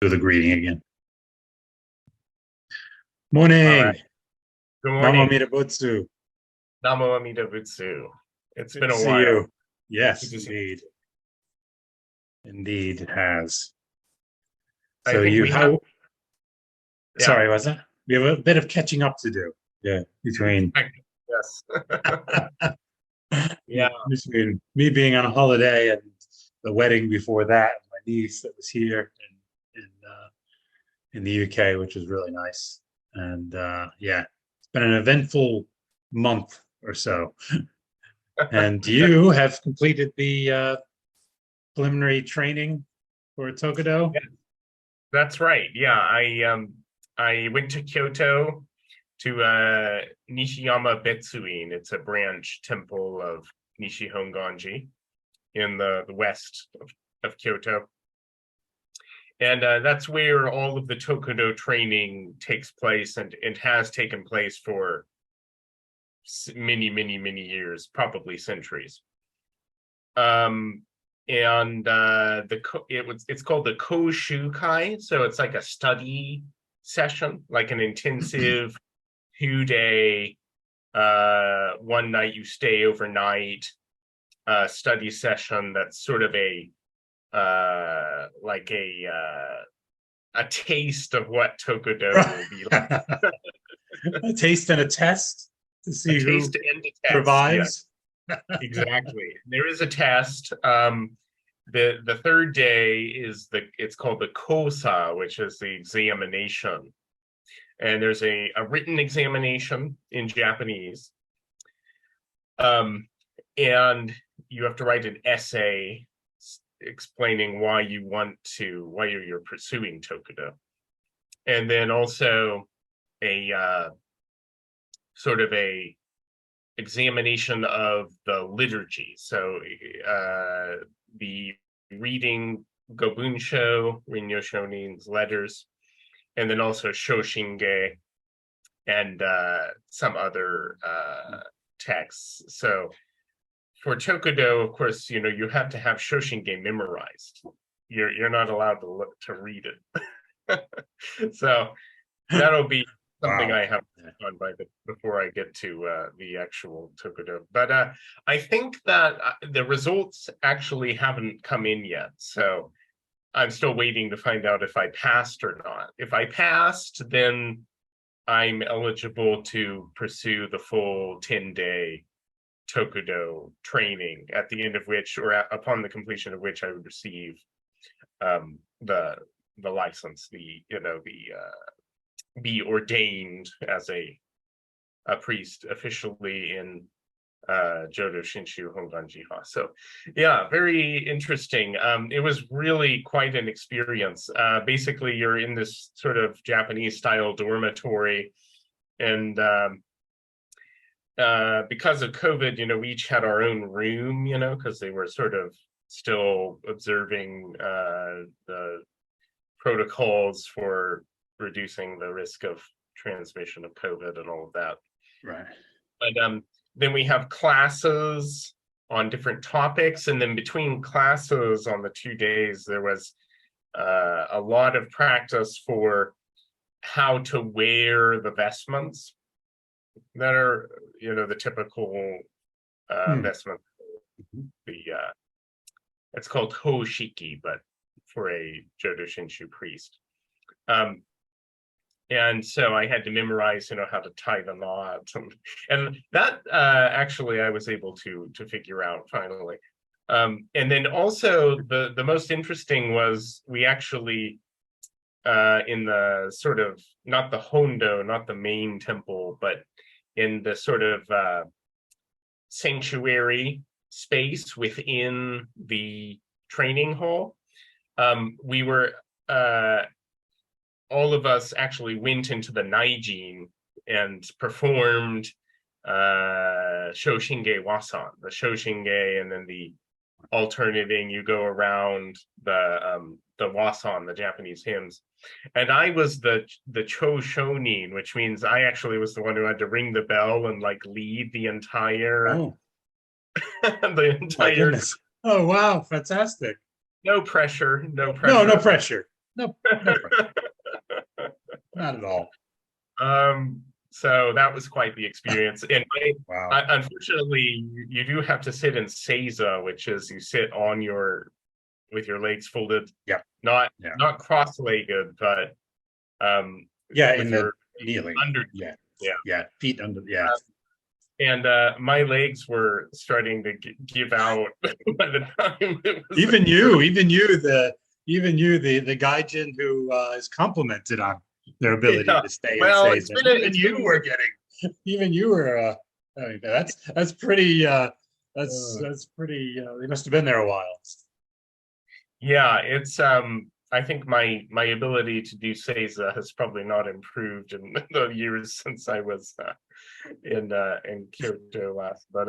Do the greeting again. All right. Morning. Good Namo morning. Amida Butsu. Namo Amida Butsu. It's Good been to a see while. you. Yes, Good to see indeed. Indeed, it has. you. I So think you we have, how yeah, sorry, was that? We have a bit of catching up to do. Yeah, between yes. yeah, Yeah, between me being on a holiday and the wedding before that, my niece that was here in the UK, which was really nice. And yeah, it's been an eventful month or so. And you have completed the preliminary training for Tokudo. yeah, that's right. Yeah, I went to Kyoto to Nishiyama Betsuin. It's a branch temple of Nishi Honganji in the west of Kyoto. And that's where all of the Tokudo training takes place and has taken place for many years, probably centuries. Um, and it's called the Koshukai, so it's like a study session, like an intensive 2 day, one night you stay overnight study session. That's sort of like a taste of what Tokudo will be like. A taste and a test to A see who taste and a test, yes. survives. Exactly. There is a test. The third day is it's called the kosa, which is the examination. And there's a written examination in Japanese. And you have to write an essay explaining why you're pursuing Tokudo. And then also a sort of a examination of the liturgy. So the reading Gobunsho, Rinyo Shonin's letters, and then also Shoshinge and some other texts. So for Tokudo, of course, you have to have Shoshinge memorized. You're not allowed to read it. So that'll be something Wow. I have done before I get to the actual Tokudo. But I think that the results actually haven't come in yet. So I'm still waiting to find out if I passed or not. If I passed, then I'm eligible to pursue the full 10-day Tokudo training, at the end of which, or upon the completion of which, I would receive the license, be ordained as a priest officially in Jodo Shinshu Honganjiha. So yeah, very interesting. It was really quite an experience. Basically, you're in this sort of Japanese style dormitory, and because of COVID, we each had our own room, because they were sort of still observing the protocols for reducing the risk of transmission of COVID and all of that. Right. But then we have classes on different topics, and then between classes on the 2 days, there was a lot of practice for how to wear the vestments that are, the typical vestment. It's called hoshiki, but for a Jodo Shinshu priest. And so I had to memorize, how to tie the knot, and that actually I was able to figure out finally. And then also the most interesting was we actually in the sort of, not the Hondo, not the main temple, but in the sort of sanctuary space within the training hall, we were all of us actually went into the Naijin and performed Shoshinge Wasan, the Shoshinge, and then the alternating, you go around the Wasan, the Japanese hymns. And I was the Cho Shonin, which means I actually was the one who had to ring the bell and like lead the entire Oh, the my entire goodness. Oh, wow. Fantastic. no pressure, No, no but pressure. no, no, not at all. So that was quite the experience. And Wow. unfortunately, you do have to sit in seiza, which is you sit on with your legs folded. Yeah. Not Yeah. not cross-legged, but Yeah, with in the your kneeling. under. Yeah. Yeah. Yeah. Feet under. Yeah. And my legs were starting to give out by the time it was Even you, the gaijin who is complimented on their ability yeah. to stay and Well, say that. Even you were I mean, that's pretty that's pretty they must have been there a while. yeah, it's I think my ability to do seiza has probably not improved in the years since I was in Kyoto last, but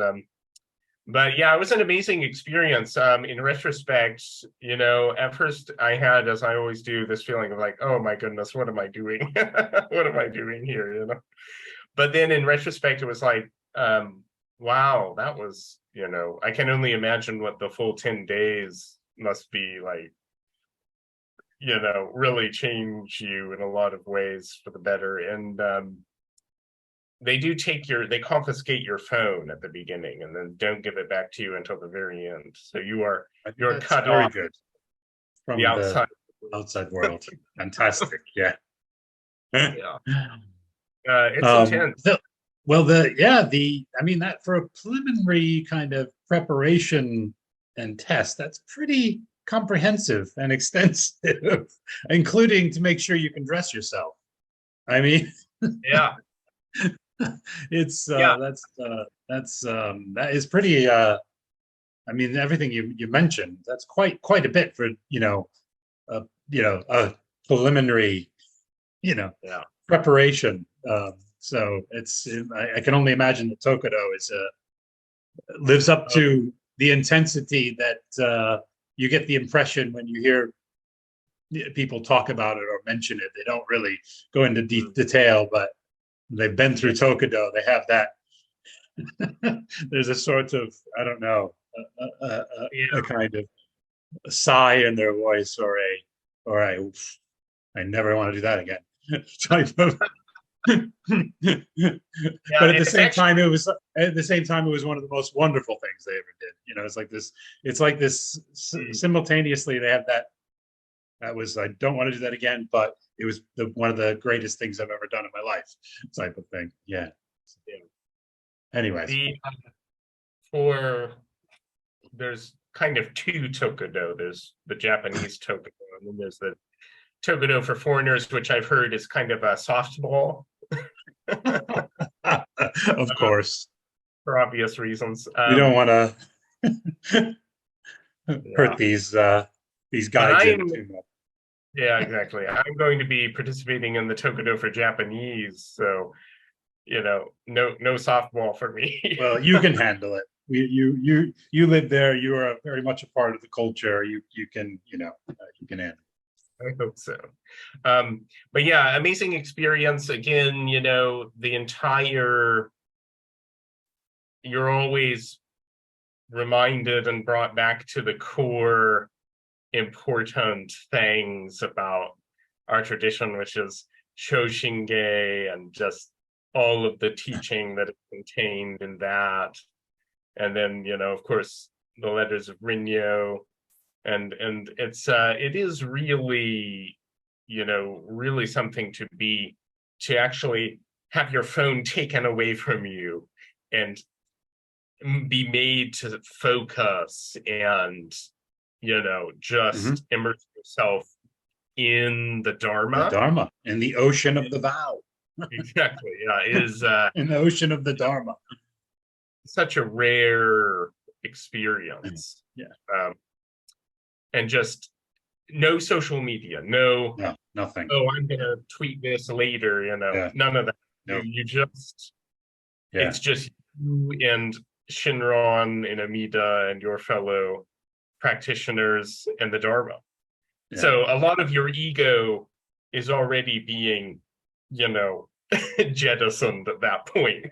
yeah, it was an amazing experience. In retrospect, at first I had, as I always do, this feeling of like, oh my goodness, what am I doing? What am I doing here? But then in retrospect, it was like, wow, that was, I can only imagine what the full 10 days must be like, really change you in a lot of ways for the better. And they confiscate your phone at the beginning and then don't give it back to you until the very end. So you're That's cut very off good the from the outside. outside world. Fantastic. Yeah. Yeah. It's intense. I mean that for a preliminary kind of preparation and test, that's pretty comprehensive and extensive, including to make sure you can dress yourself. I mean, Yeah. it's Yeah. that is pretty I mean everything you mentioned, that's quite a bit for a preliminary Yeah. preparation. So I can only imagine that Tokudo lives up to the intensity that you get the impression when you hear people talk about it or mention it. They don't really go into deep detail, but they've been through Tokudo. They have that. There's a sort of, I don't know, a kind of a sigh in their voice or I never want to do that again type of. But at the same time, it was one of the most wonderful things they ever did. It's like this simultaneously they have that was, I don't want to do that again, but it was one of the greatest things I've ever done in my life type of thing. Yeah. Anyways, there's kind of two Tokudo. There's the Japanese Tokudo, and then there's the Tokudo for foreigners, which I've heard is kind of a softball. of course, for obvious reasons. We don't want to hurt these guys too much. Yeah, exactly. I'm going to be participating in the Tokudo for Japanese, so no softball for me. Well, you can handle it. You live there. You are very much a part of the culture. You can handle it. I hope so. But yeah, amazing experience. Again, you're always reminded and brought back to the core important things about our tradition, which is Shoshinge and just all of the teaching that is contained in that. And then, of course, the letters of Rinyo. And it is really, really something to actually have your phone taken away from you and be made to focus and, just immerse yourself in the Dharma. The Dharma, in the ocean of the vow. Exactly. Yeah, is in the ocean of the Dharma. Such a rare experience. Yeah. And just no social media, no nothing. Oh, I'm gonna tweet this later, none of that. Nope. You just it's just you and Shinron and Amida and your fellow practitioners and the Dharma. Yeah. So a lot of your ego is already being, jettisoned at that point.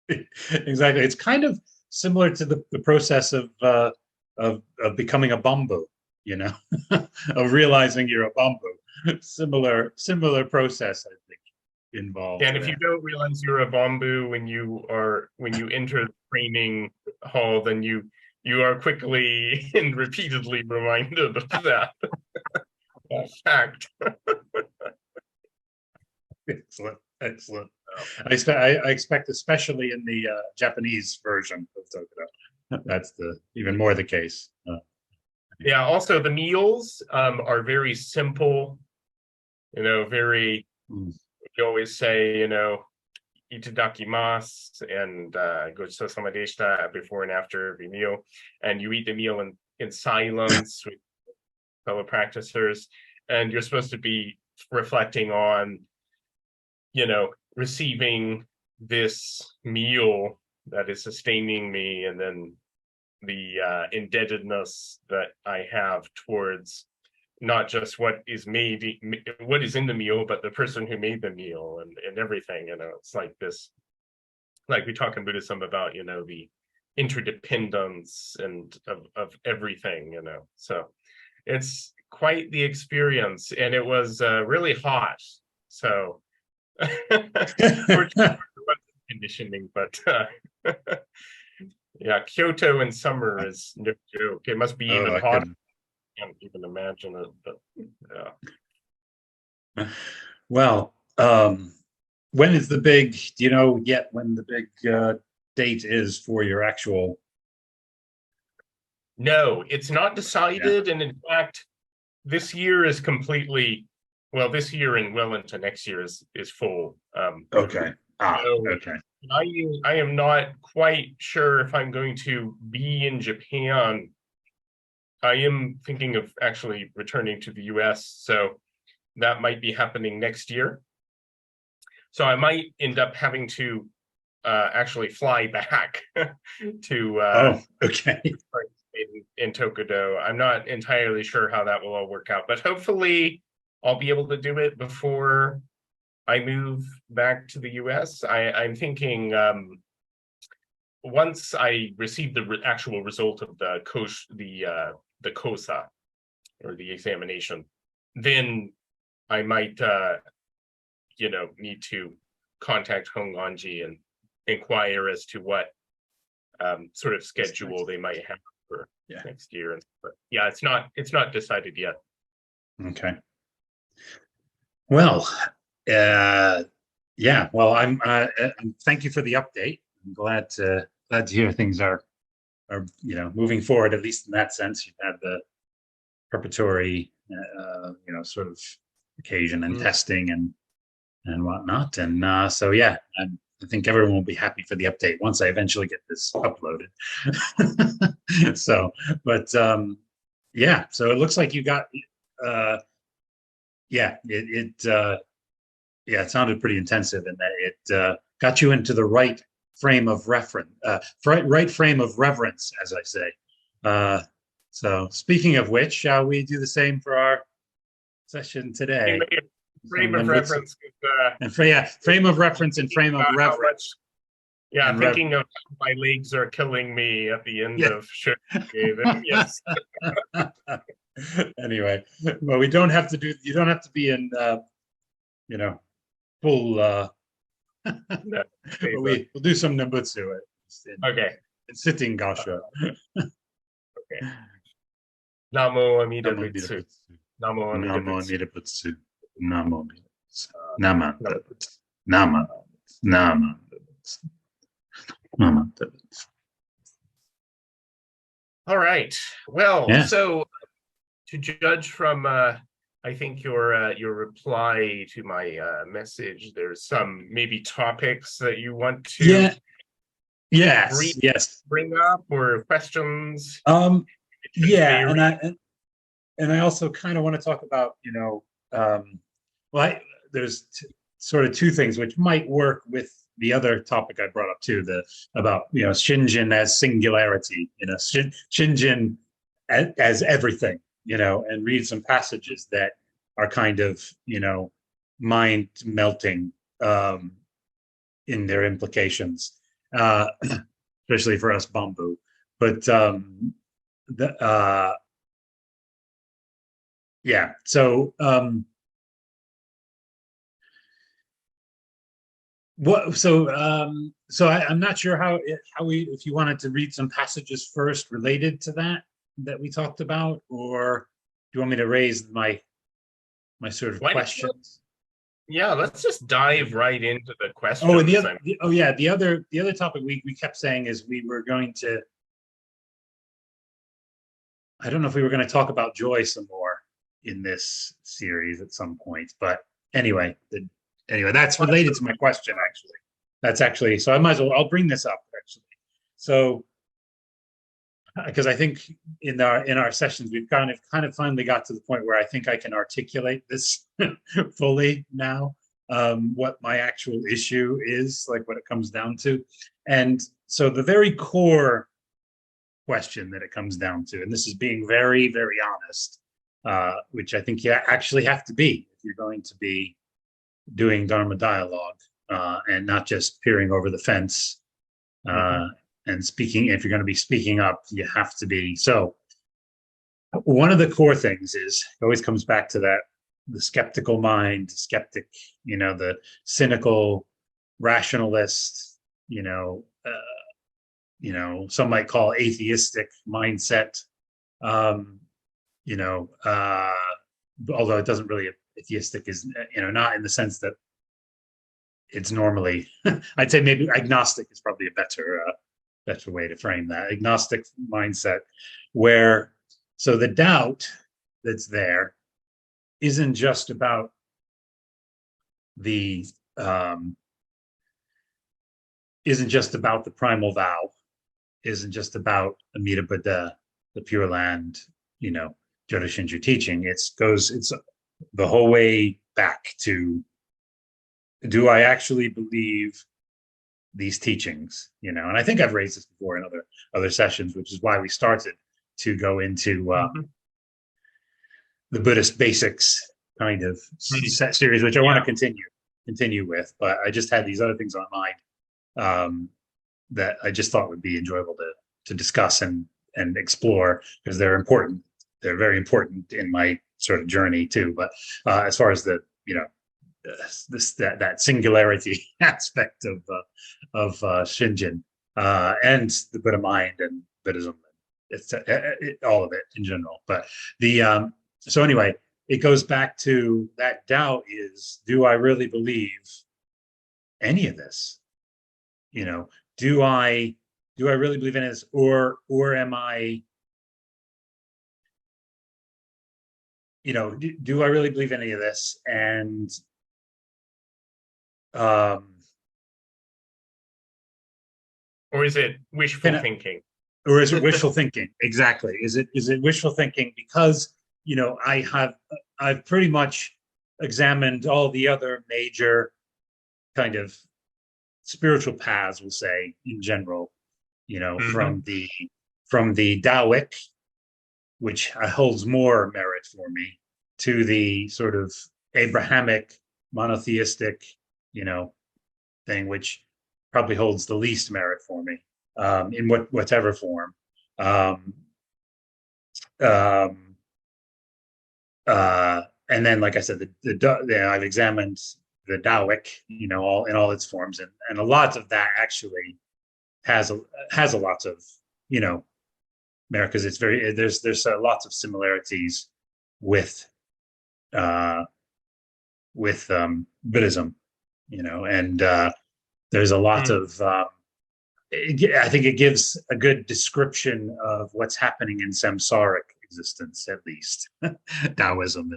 Exactly. It's kind of similar to the process of becoming a bamboo. you know, of realizing you're a bamboo. Similar process, I think, involved And if you there. don't realize you're a bamboo when you enter the training hall, then you are quickly and repeatedly reminded of that, that fact. Excellent, excellent. Oh. I expect, especially in the Japanese version of Tokudo, that's even more the case. Yeah. Also, the meals are very simple. You know, very. Mm. You always say, you know, itadakimasu and gochitosama deshita before and after every meal, and you eat the meal in silence with fellow practitioners, and you're supposed to be reflecting on, you know, receiving this meal that is sustaining me, and then the indebtedness that I have towards not just what is what is in the meal, but the person who made the meal and everything. You know, it's like this, like we talk in Buddhism about, you know, the interdependence and of everything, you know. So it's quite the experience, and it was really hot. So fortunately, conditioning, but yeah, Kyoto in summer is no joke. It must be even I hotter. I can't even imagine it, but yeah. Well, when is the big? Do you know yet when the big date is for your actual? No, it's not decided, and in fact, this year is completely well. This year and well into next year is full. Okay. So Okay. I am not quite sure if I'm going to be in Japan. I am thinking of actually returning to the US, so that might be happening next year. So I might end up having to actually fly back to okay. in Tokudo. I'm not entirely sure how that will all work out, but hopefully I'll be able to do it before I move back to the US. I'm thinking once I receive the actual result of the kosa or the examination, then I might you know, need to contact Honganji and inquire as to what sort of schedule they might have for next year. But yeah, it's not decided yet. Okay. Well, yeah. Well, thank you for the update. I'm glad to hear things are moving forward, at least in that sense. You've had the preparatory sort of occasion and testing and whatnot, and so yeah, I think everyone will be happy for the update once I eventually get this uploaded. So, but yeah, so it looks like you got yeah, it sounded pretty intensive in that it got you into the right frame of reference, right frame of reverence, as I say. So speaking of which, shall we do the same for our session today? Frame of reference. Frame of reference and frame of reverence. Yeah, thinking of how my legs are killing me at the end of shirt. Yes. Anyway, well, you don't have to be in full No, we'll do some Nembutsu. Okay. Sitting Gasho. Okay. Namo Amida Butsu. Namo Amida Butsu. Namo Nama. Nama. Nama. Nama. All right. Well, so to judge from I think your reply to my message, there's some maybe topics that you want to bring up or questions. Yeah, and I also kind of want to talk about there's sort of two things which might work with the other topic I brought up too, about Shinjin as singularity, Shinjin as everything, and read some passages that are kind of mind melting in their implications, especially for us bamboo. But yeah. So I'm not sure how we, if you wanted to read some passages first related to that we talked about, or do you want me to raise my sort of Why don't you, questions? yeah, let's just dive right into the Oh, and questions. I'm oh yeah, the other topic we kept saying is we were going to, I don't know if we were going to talk about joy some more in this series at some point, but anyway, that's related to my question actually. That's actually, so I might as well, I'll bring this up actually. So because I think in our sessions we've kind of finally got to the point where I think I can articulate this fully now, what my actual issue is, like what it comes down to. And so the very core question that it comes down to, and this is being very, very honest, which I think you actually have to be if you're going to be doing Dharma dialogue, and not just peering over the fence, and speaking. If you're going to be speaking up, you have to be. So one of the core things is, it always comes back to that, the skeptical mind, skeptic, the cynical rationalist, some might call atheistic mindset. Um, although it doesn't really, atheistic is, not in the sense that it's normally, I'd say maybe agnostic is probably a better way to frame that. Agnostic mindset, where, so the doubt that's there isn't just about the primal vow, isn't just about Amida Buddha, the Pure Land, Jodo Shinju teaching. It's the whole way back to, do I actually believe these teachings? And I think I've raised this before in other sessions, which is why we started to go into the Buddhist basics kind of series, which I want to continue with. But I just had these other things on mind, that I just thought would be enjoyable to discuss and explore, because they're important. They're very important in my sort of journey too. But as far as the that singularity aspect of Shinjin, and the Buddha mind and Buddhism, it's all of it in general. But so anyway, it goes back to that doubt is, do I really believe any of this? Do I really believe in this, or am I, do I really believe any of this? And or is it wishful thinking? Or is it wishful thinking? Exactly. Is it wishful thinking? Because I've pretty much examined all the other major kind of spiritual paths, we'll say, in general, from the Taoic, which holds more merit for me, to the sort of Abrahamic monotheistic, thing, which probably holds the least merit for me, in whatever form. And then, like I said, I've examined the Taoic, all in all its forms, and a lot of that actually has a lot of merit, because it's there's lots of similarities with Buddhism, and there's a lot of I think it gives a good description of what's happening in samsaric existence, at least Taoism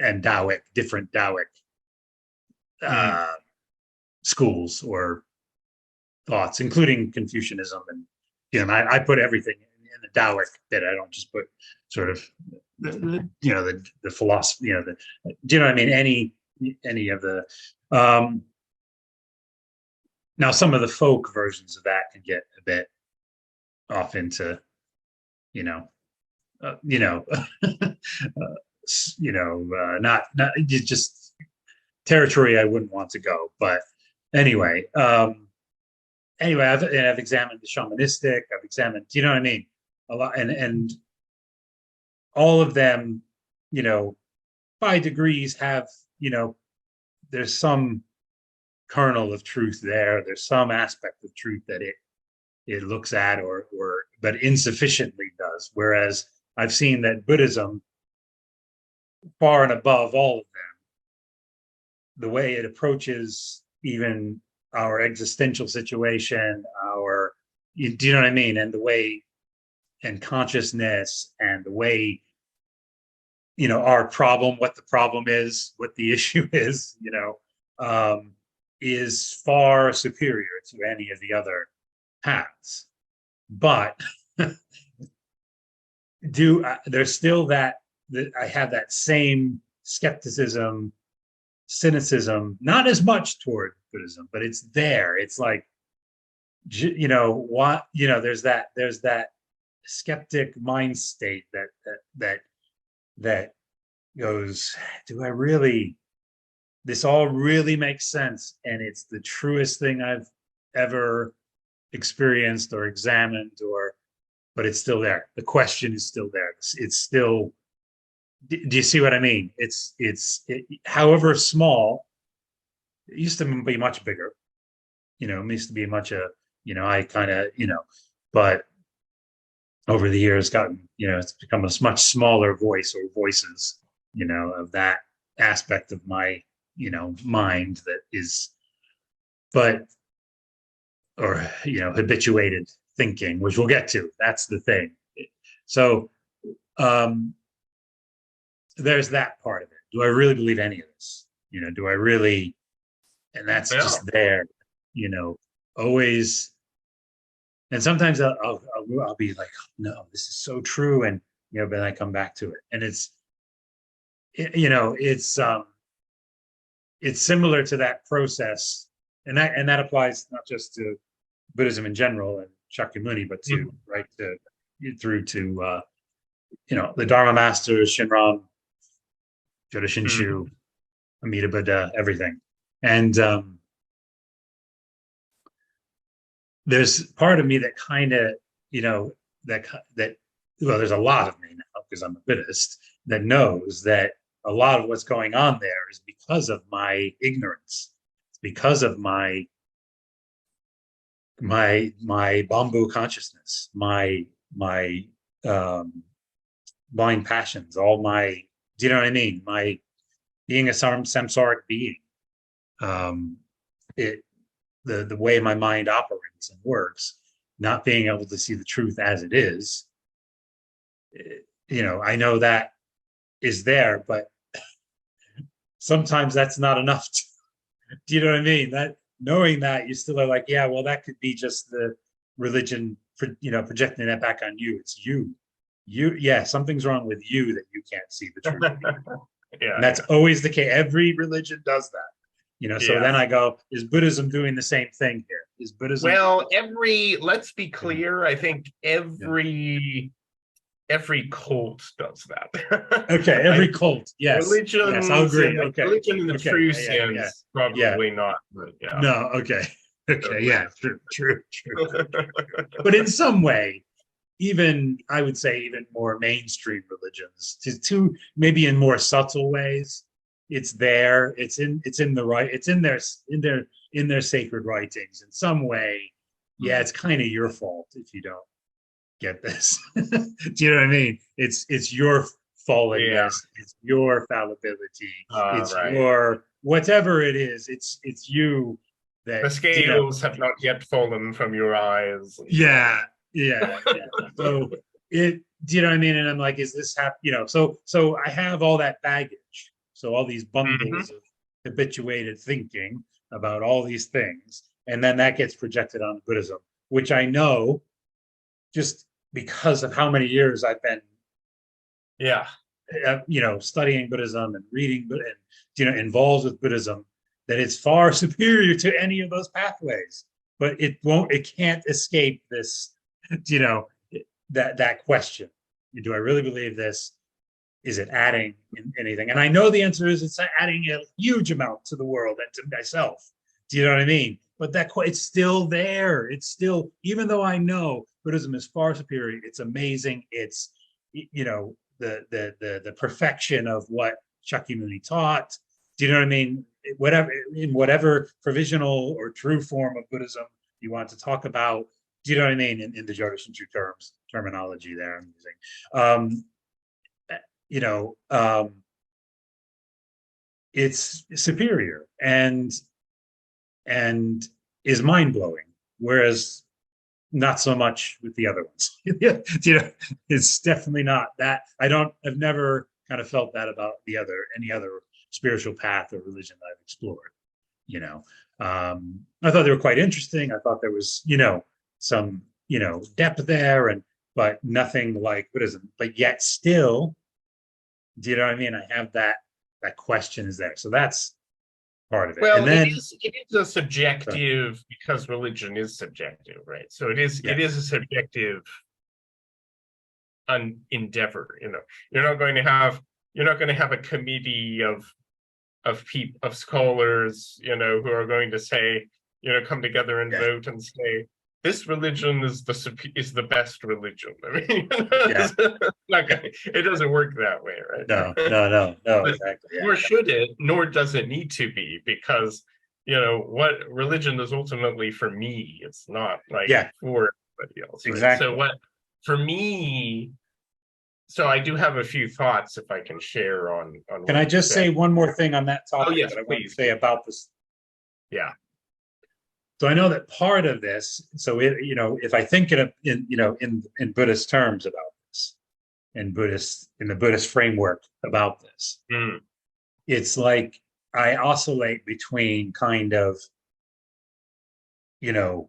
and Taoic, different Taoic schools or thoughts, including Confucianism. And I put everything in the Taoic bit. I don't just put sort of the philosophy. Do you know what I mean? Any of the now, some of the folk versions of that can get a bit off into, not just territory I wouldn't want to go. But anyway, I've examined the shamanistic. I've examined, do you know what I mean? A lot, and all of them you know, by degrees have, there's some kernel of truth there. There's some aspect of truth that it looks at, or but insufficiently does. Whereas I've seen that Buddhism, far and above all of them, the way it approaches even our existential situation, do you know what I mean? And the way, and consciousness, and the way, our problem, what the problem is, what the issue is, is far superior to any of the other paths. But there's still that I have that same skepticism, cynicism, not as much toward Buddhism, but it's there. It's like, what, there's that skeptic mind state that goes, do I really, this all really makes sense, and it's the truest thing I've ever experienced or examined, but it's still there. The question is still there. It's still, do you see what I mean? However small, it used to be much bigger, it used to be much, I kind of, but over the years gotten, it's become a much smaller voice, or voices, of that aspect of my, mind that is, habituated thinking, which we'll get to. That's the thing. So there's that part of it. Do I really believe any of this? Do I really? And that's just there, always. And sometimes I'll be like, no, this is so true, and but I come back to it, and it's similar to that process, and that applies not just to Buddhism in general and Shakyamuni, but to right through to the Dharma masters, Shinran, Jodo Shinshu, Amida Buddha, everything, and there's part of me that kind of, that well, there's a lot of me now, because I'm a Buddhist, that knows that a lot of what's going on there is because of my ignorance. It's because of my bamboo consciousness, my blind passions, all my, do you know what I mean? My being a samsaric being, the way my mind operates and works, not being able to see the truth as it is, I know that is there, but sometimes that's not enough do you know what I mean? That knowing that, you still are like, yeah, well, that could be just the religion, projecting that back on you. It's yeah, something's wrong with you that you can't see the truth. Yeah, and that's always the case. Every religion does that. So then I go, is Buddhism doing the same thing here? Is Buddhism? Well, let's be clear. I think every cult does that. Okay, every cult, yes. Religion, yes, I'll agree. Okay. Religion in the true sense, probably not. But yeah. No, okay. Okay, yeah, true. But in some way, even, I would say, even more mainstream religions, to maybe in more subtle ways, it's there. It's in their sacred writings in some way. Yeah, it's kind of your fault if you don't get this. Do you know what I mean? It's your fallenness. It's your fallibility. It's your whatever it is. It's you that the scales have not yet fallen from your eyes. Yeah. So do you know what I mean? And I'm like, is this so I have all that baggage. So all these bundles of habituated thinking about all these things, and then that gets projected on Buddhism, which I know, just because of how many years I've been, studying Buddhism and reading, and involved with Buddhism, that it's far superior to any of those pathways. But it can't escape this, that question: do I really believe this? Is it adding anything? And I know the answer is it's adding a huge amount to the world and to myself. Do you know what I mean? But it's still there. It's still, even though I know Buddhism is far superior, it's amazing. It's, the the perfection of what Shakyamuni taught. Do you know what I mean? Whatever, in whatever provisional or true form of Buddhism you want to talk about. Do you know what I mean? In the Jodo Shinshu terminology there I'm using. You know, it's superior and is mind-blowing, whereas not so much with the other ones. You know, it's definitely not that. I've never kind of felt that about any other spiritual path or religion that I've explored. You know, I thought they were quite interesting. I thought there was, you know, some, you know, depth there, but nothing like Buddhism. But yet still, do you know what I mean? I have that question is there. So that's part of it. Well, And then it is a subjective, because religion is subjective, right? So it is a subjective endeavor. You know, you're not going to have a committee of scholars, you know, who are going to say, you know, come together and vote and say this religion is the best religion. I mean, it doesn't work that way, right? No, exactly. Yeah. Nor should it, nor does it need to be, because, you know, what religion is ultimately for me, it's not like for everybody else. Right? Exactly. So for me, so I do have a few thoughts, if I can share on. Can I just say one more thing on that topic? Oh, yes, that I please. want to say about this? Yeah. So I know that part of this. So you know, if I think in Buddhist terms about this, in the Buddhist framework about this, it's like I oscillate between kind of, you know,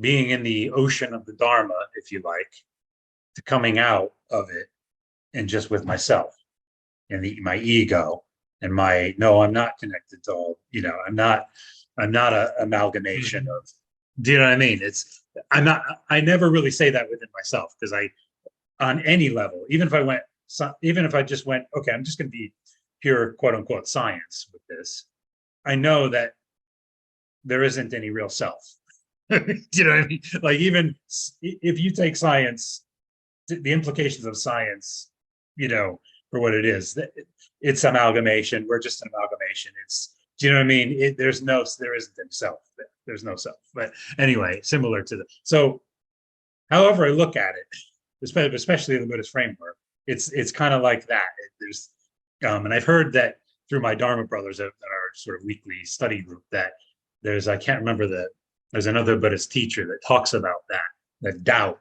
being in the ocean of the Dharma, if you like, to coming out of it and just with myself and my ego and I'm not connected to all, you know, I'm not an amalgamation of, do you know what I mean? I never really say that within myself, because on any level, even if I just went, okay, I'm just going to be pure quote unquote science with this, I know that there isn't any real self. Do you know what I mean? Like, even if you take science, the implications of science, you know, for what it is, it's amalgamation. We're just an amalgamation. Do you know what I mean? There isn't any self. There's no self. But anyway, similar to so however I look at it, especially in the Buddhist framework, it's kind of like that. There's and I've heard that through my Dharma brothers at our sort of weekly study group, that I can't remember there's another Buddhist teacher that talks about that doubt.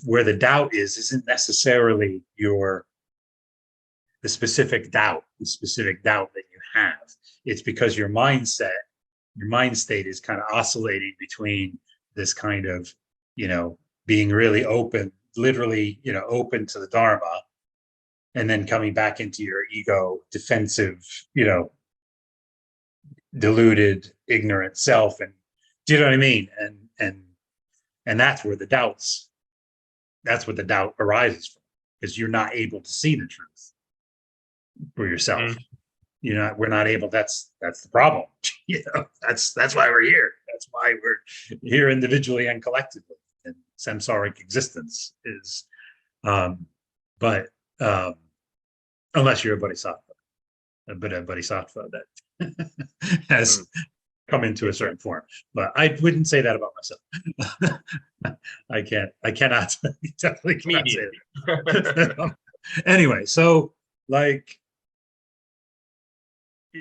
Where the doubt isn't necessarily the specific doubt that you have. It's because your mind state is kind of oscillating between this kind of, you know, being really open, literally, you know, open to the Dharma, and then coming back into your ego, defensive, you know, deluded, ignorant self. And do you know what I mean? And that's where the doubt arises from, because you're not able to see the truth for yourself. You know, we're not able. That's the problem. You know, that's why we're here. That's why we're here individually and collectively. And samsaric existence is, but unless you're a bodhisattva, a bodhisattva that has come into a certain form. But I wouldn't say that about myself. I cannot definitely cannot say that. Anyway, so like,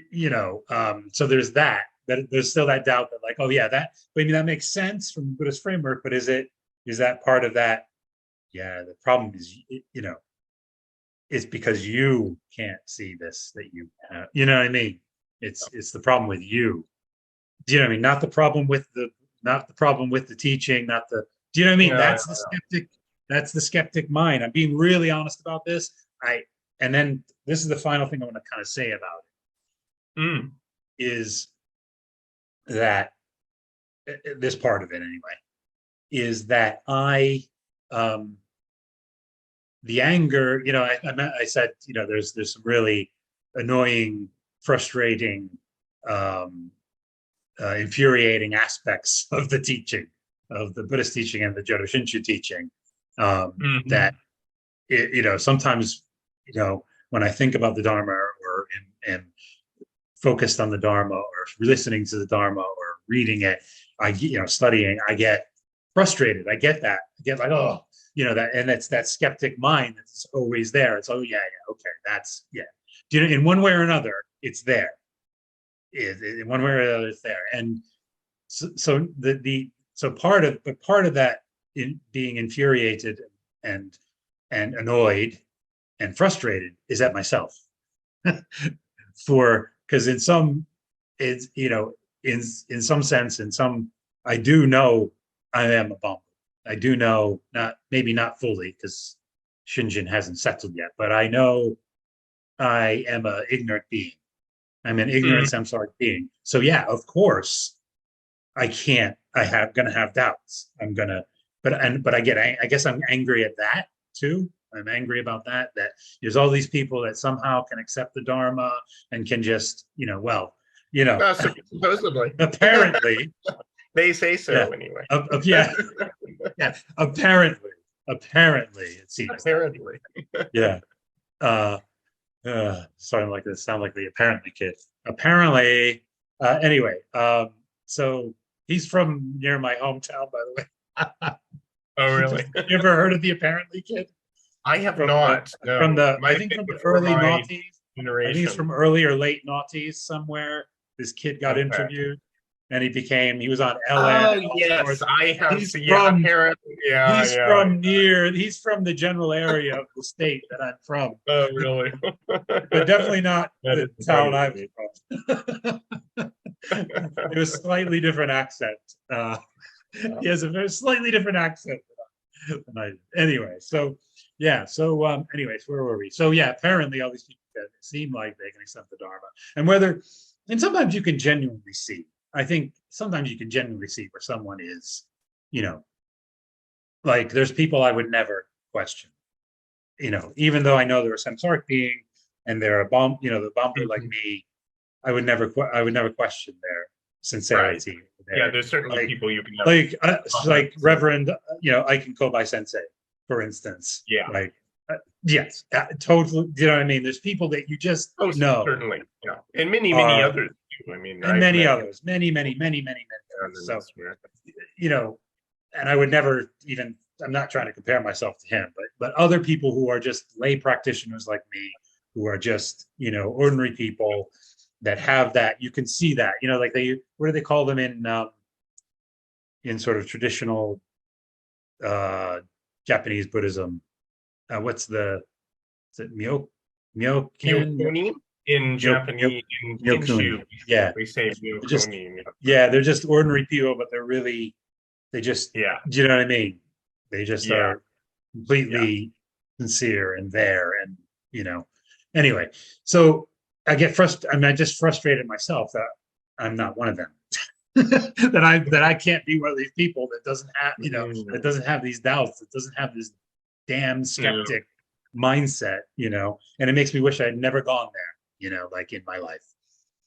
you know, so there's that there's still that doubt that, like, oh yeah, maybe that makes sense from the Buddhist framework, but is that part of that? Yeah, the problem is, you know, it's because you can't see this that you have, you know what I mean? It's the problem with you. Do you know what I mean? Not the problem with the teaching, do you know what I mean? That's the skeptic. That's the skeptic mind. I'm being really honest about this. And then this is the final thing I want to kind of say about it. Is that this part of it anyway, is that the anger, you know, I said, you know, there's some really annoying, frustrating, infuriating aspects of the teaching, of the Buddhist teaching and the Jodo Shinshu teaching, that sometimes, when I think about the Dharma or am focused on the Dharma or listening to the Dharma or reading it, studying, I get frustrated. I get that. I get like, oh, that, and it's that skeptic mind that's always there. It's, oh yeah, okay, that's, yeah. In one way or another, it's there. In one way or another, it's there. And so part of that, in being infuriated and annoyed and frustrated, is at myself. Because in some I do know I am a bum. I do know, maybe not fully, because Shinjin hasn't settled yet, but I know I am an ignorant being. I'm an ignorant samsaric being. So yeah, of course, gonna have doubts. But I guess I'm angry at that too. I'm angry about that there's all these people that somehow can accept the Dharma and can just, supposedly. Apparently. They say so, yeah, anyway. Yeah. Yeah. Apparently it seems. Apparently. Yeah. Starting like this, sound like the apparently kid. Apparently, anyway, so he's from near my hometown, by the way. Oh, really? You ever heard of the apparently kid? I have not. No. I think from the early noughties. I think it's from early or late noughties somewhere. This kid got interviewed, and he was on LN. Oh yes, I have. He's he's from the general area of the state that I'm from. Oh, really? But definitely not the town I'm from. It was a slightly different accent. He has a very slightly different accent than I did. Anyway, so yeah. So anyways, where were we? So yeah, apparently all these people that seem like they can accept the Dharma, and sometimes you can genuinely see. I think sometimes you can genuinely see where someone is, like there's people I would never question, even though I know they're a samsaric being and they're the Bambu like me, I would never question their sincerity. Right. Yeah, there's certainly people you can like Reverend, Aiken Kobai Sensei, for instance. Yeah. Like, yes, totally. You know what I mean? There's people that you just know. Certainly, yeah, and many others. I mean, and many others, many. So, and I would never even. I'm not trying to compare myself to him, but other people who are just lay practitioners like me, who are just ordinary people that have that. You can see that, like what do they call them in sort of traditional Japanese Buddhism? Is it Myokunin? In Japanese, in Kinshu, yeah, we say they're just ordinary people, but they just, do you know what I mean? They just are completely sincere and there, and anyway. So I just frustrated myself that I'm not one of them. that I can't be one of these people that doesn't have, that doesn't have these doubts, that doesn't have this damn skeptic mindset, and it makes me wish I had never gone there. Like in my life,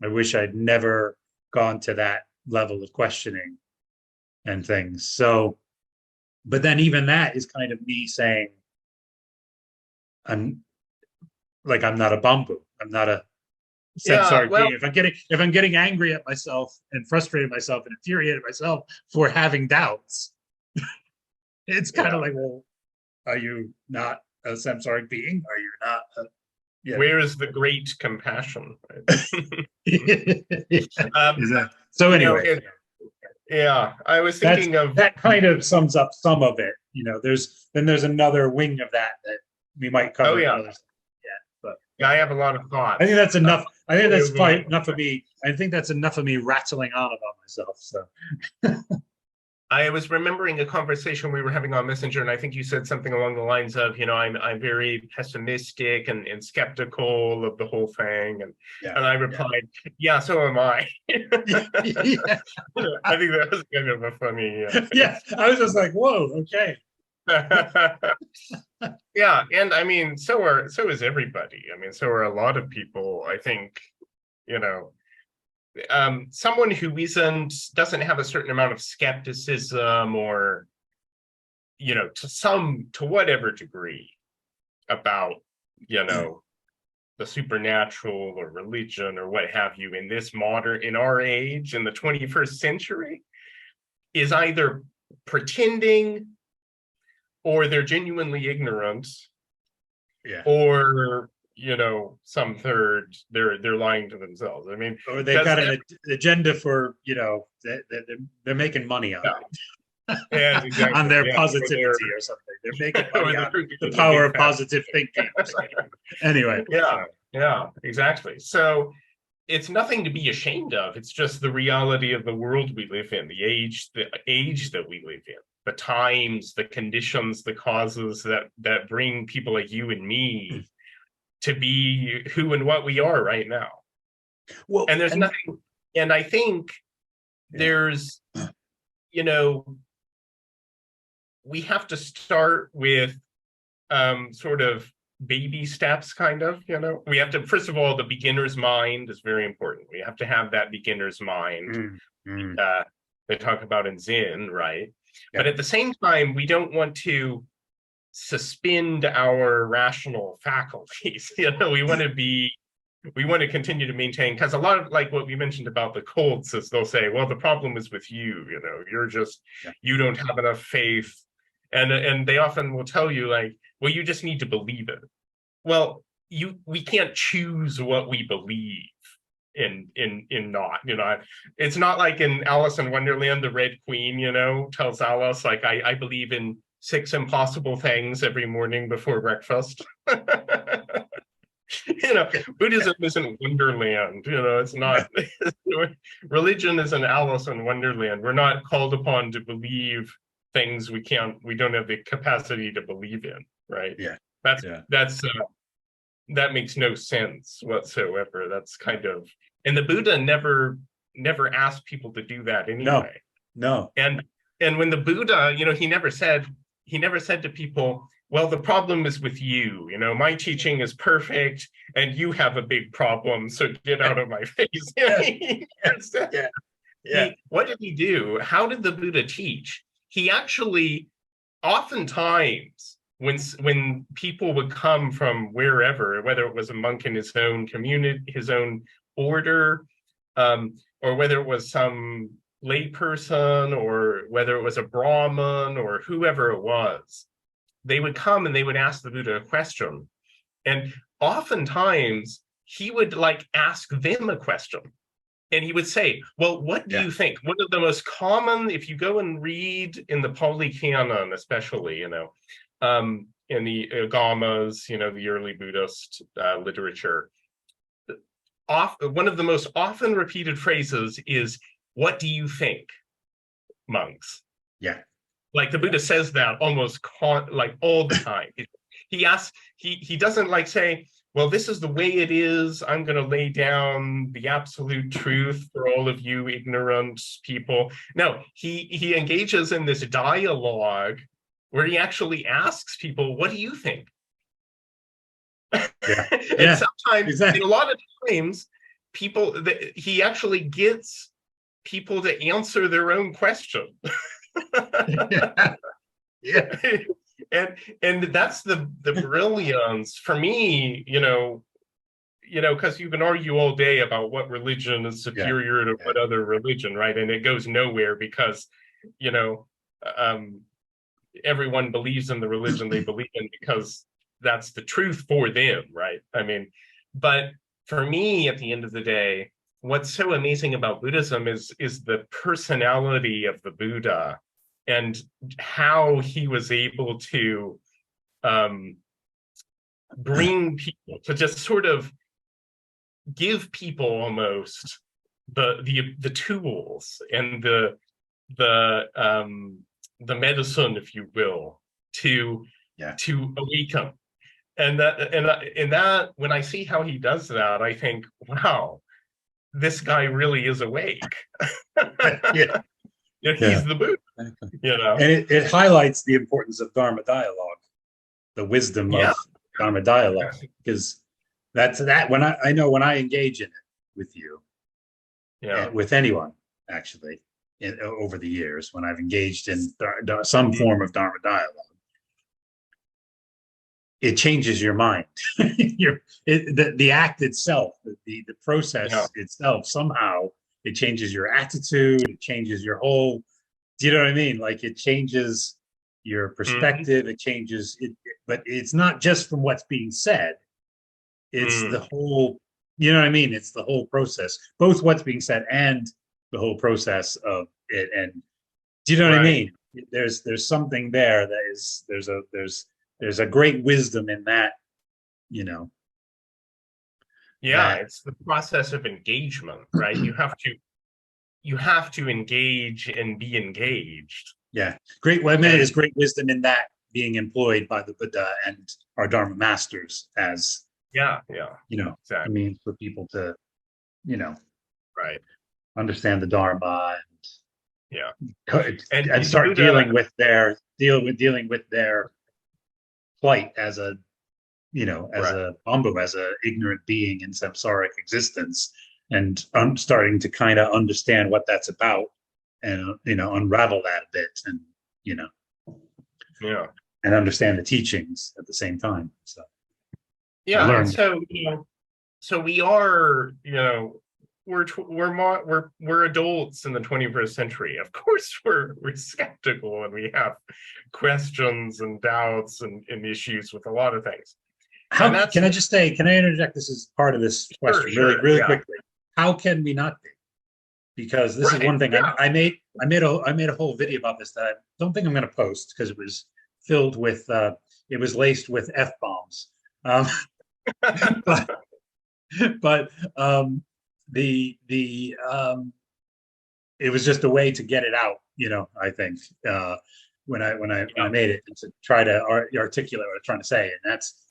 I wish I'd never gone to that level of questioning and things. So, but then even that is kind of me saying, I'm not a Bambu. I'm not a samsaric being. If I'm getting angry at myself and frustrated myself and infuriated myself for having doubts, it's kind of like, well, are you not a samsaric being? Are you not a Where is the great compassion? So anyway, I was thinking of that. Kind of sums up some of it. There's another wing of that we might cover. Oh yeah, but I have a lot of thoughts. I think that's enough. I think that's quite enough of me. I think that's enough of me rattling on about myself. So. I was remembering a conversation we were having on Messenger, and I think you said something along the lines of, I'm very pessimistic and skeptical of the whole thing, and I replied, so am I. I think that was kind of a funny. I was just like, whoa, okay. And I mean, so is everybody. I mean, so are a lot of people. I think, someone who doesn't have a certain amount of skepticism or, to whatever degree, about, the supernatural or religion or what have you in our age, in the 21st century, is either pretending, or they're genuinely ignorant, or some third, they're lying to themselves. I mean, or they've got an agenda for they're making money on it. Yeah, exactly. On their positivity or something. They're making money on the power of positive thinking. Anyway. Yeah, exactly. So it's nothing to be ashamed of. It's just the reality of the world we live in, the age that we live in, the times, the conditions, the causes that bring people like you and me to be who and what we are right now. Well, and there's nothing, and I think there's, we have to start with sort of baby steps, kind of, we have to, first of all, the beginner's mind is very important. We have to have that beginner's mind. They talk about in Zen, right? But at the same time, we don't want to suspend our rational faculties. We want to continue to maintain, because a lot of, like what we mentioned about the cults, is they'll say, well, the problem is with you, you're just, you don't have enough faith. And they often will tell you, like, well, you just need to believe it. Well, we can't choose what we believe in not, it's not like in Alice in Wonderland, the Red Queen, tells Alice, like, I believe in 6 impossible things every morning before breakfast. Buddhism isn't Wonderland, it's not. Religion is an Alice in Wonderland. We're not called upon to believe things we don't have the capacity to believe in, right? That makes no sense whatsoever. That's kind of, and the Buddha never asked people to do that anyway. No. And when the Buddha, he never said to people, well, the problem is with you, my teaching is perfect and you have a big problem, so get out of my face. What did he do? How did the Buddha teach? He actually, oftentimes, when people would come from wherever, whether it was a monk in his own community, his own order, or whether it was some layperson, or whether it was a Brahmin, or whoever it was, they would come and they would ask the Buddha a question. And oftentimes, he would ask them a question. And he would say, well, what do you think? One of the most common, if you go and read in the Pali Canon, especially, in the Agamas, the early Buddhist literature, one of the most often repeated phrases is, what do you think, monks? Like the Buddha says that almost all the time. He asks, he doesn't say, well, this is the way it is. I'm going to lay down the absolute truth for all of you ignorant people. No, he engages in this dialogue where he actually asks people, what do you think? And sometimes, a lot of times, he actually gets people to answer their own question. And that's the brilliance for me, because you can argue all day about what religion is superior to what other religion, right? And it goes nowhere, because everyone believes in the religion they believe in because that's the truth for them, right? I mean, but for me, at the end of the day, what's so amazing about Buddhism is the personality of the Buddha, and how he was able to bring people to just sort of give people almost the tools and the medicine, if you will, to awaken. And that when I see how he does that, I think, wow, this guy really is awake. He's the Buddha. And it highlights the importance of Dharma dialogue, the wisdom of Dharma dialogue, because that's when I engage in it with you, with anyone, actually, over the years, when I've engaged in some form of Dharma dialogue, it changes your mind. The act itself, the Yeah. process itself, somehow it changes your attitude, it changes your whole, do you know what I mean? Like it changes your Mhm. perspective, it changes it, but it's not just from what's being said, it's the Mm. whole, you know what I mean? It's the whole process, both what's being said and the whole process of it. And do you know what I Right. mean? There's something there that is there's a great wisdom in that, you know, Yeah, that it's the process of engagement, right? You have to engage and be engaged. yeah, great. Well, I mean, there's And great wisdom in that being employed by the Buddha and our Dharma masters as, yeah, yeah, you know, I exactly. mean, for people to, you know, Right. understand the Dharma Yeah. and And start Buddha, dealing with their plight as a, you know, as right. a Ambu, as a ignorant being in samsaric existence, and starting to kind of understand what that's about, and you know, unravel that a bit, and you know, Yeah. and understand the teachings at the same time. So I Yeah, and learned. so, so we are, we're adults in the 21st century. Of course, we're skeptical and we have questions and doubts and issues with a lot of things. And How that's can I just say? Can I interject? This is part of this sure, question, really, sure, really yeah. quickly. How can we not be? Because this is Right. one thing Yeah. I made a whole video about this that I don't think I'm going to post because it was filled with it was laced with f bombs. Um, but but the it was just a way to get it out. You know, I think when I Yeah. made it to try to articulate what I'm trying to say, and that's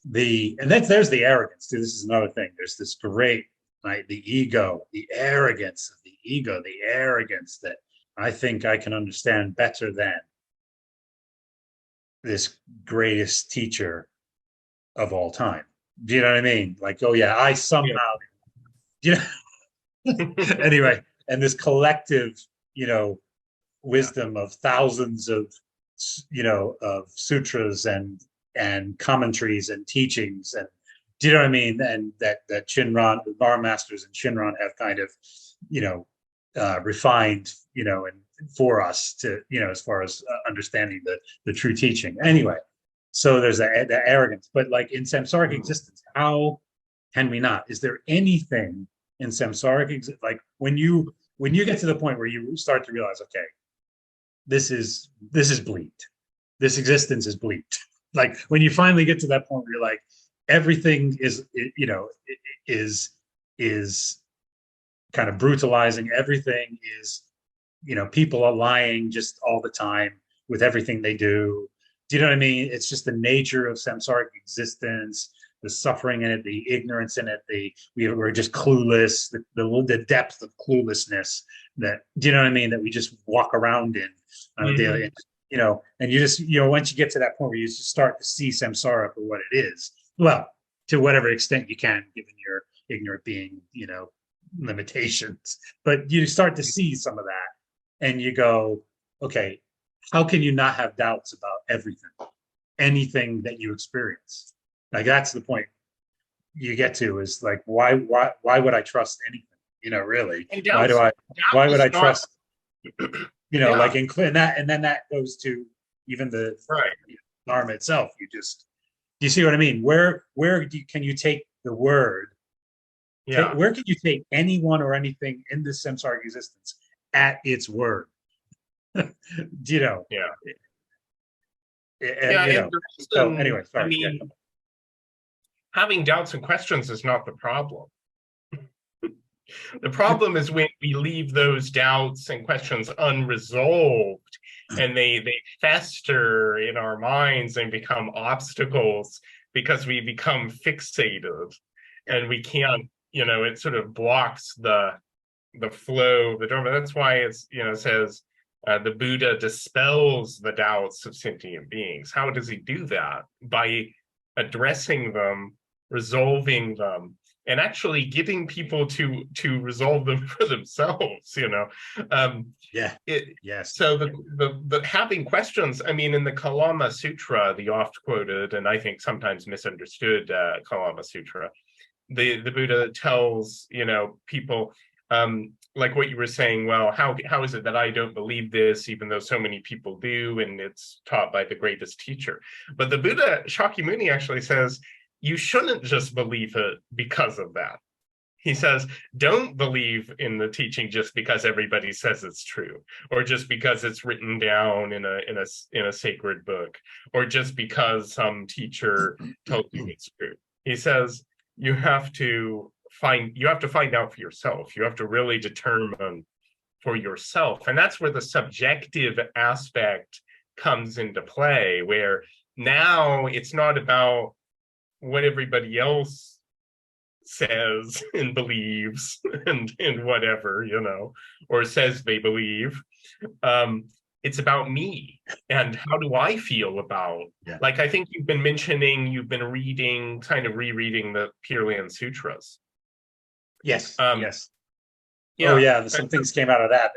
there's the arrogance too. This is another thing. There's this great, right, the ego, the arrogance of the ego, the arrogance that I think I can understand better than this greatest teacher of all time. Do you know what I mean? Like, oh yeah, I Yeah. somehow, you know. Anyway, and this collective, you know, Yeah. wisdom of thousands of, you know, of sutras and commentaries and teachings, and do you know what I mean? And that Shinran, the bar masters and Shinran have kind of, you know, refined, you know, and for us to, you know, as far as understanding the true teaching. Anyway, so there's that arrogance, but like in samsaric Mm. existence, how can we not? Is there anything in samsaric like when you get to the point where you start to realize, okay, this is bleaked. This existence is bleaked. Like when you finally get to that point where you're like, everything is, you know, is kind of brutalizing. Everything is, you know, people are lying just all the time with everything they do. Do you know what I mean? It's just the nature of samsaric existence, the suffering in it, the ignorance in it, we're just clueless, the depth of cluelessness that, do you know what I mean, that we just walk around in on a daily, Mhm. you know, and you just, you know, once you get to that point where you just start to see samsara for what it is, well, to whatever extent you can, given your ignorant being, you know, limitations, but you start to see some of that and you go, okay, how can you not have doubts about everything, anything that you experience? Like that's the point you get to, is like, why would I trust anything? You know, really, And why do doubts, I, doubt why would is I not, trust, you know, like yeah, in that, and then that goes to even the right. Dharma itself. You just, do you see what I mean? Can you take the word, Yeah. where can you take anyone or anything in this samsaric existence at its word? You know, Yeah. and Yeah. you And know, the so reason, anyway, I sorry, yeah. mean, having doubts and questions is not the problem. The problem is when we leave those doubts and questions unresolved and they fester in our minds and become obstacles because we become fixated Yeah. and we can't, it sort of blocks the flow of the Dharma. That's why it says the Buddha dispels the doubts of sentient beings. How does he do that? By addressing them, resolving them, and actually getting people to resolve them for themselves, Yeah. it Yes. so the having questions, I mean, in the Kalama Sutra, the oft quoted and I think sometimes misunderstood Kalama Sutra, the Buddha tells people, like what you were saying, well, how is it that I don't believe this even though so many people do, and it's taught by the greatest teacher? But the Buddha Shakyamuni actually says you shouldn't just believe it because of that. He says, don't believe in the teaching just because everybody says it's true, or just because it's written down in a sacred book, or just because some teacher told you it's true. He says you have to find out for yourself. You have to really determine for yourself, and that's where the subjective aspect comes into play. Where now it's not about what everybody else says and believes and whatever, or says they believe. It's about me and how do I feel about, like, I think you've been mentioning, you've been reading, kind of rereading the Purlian Sutras. Yes. Yes. Yeah. Oh yeah, some things came out of that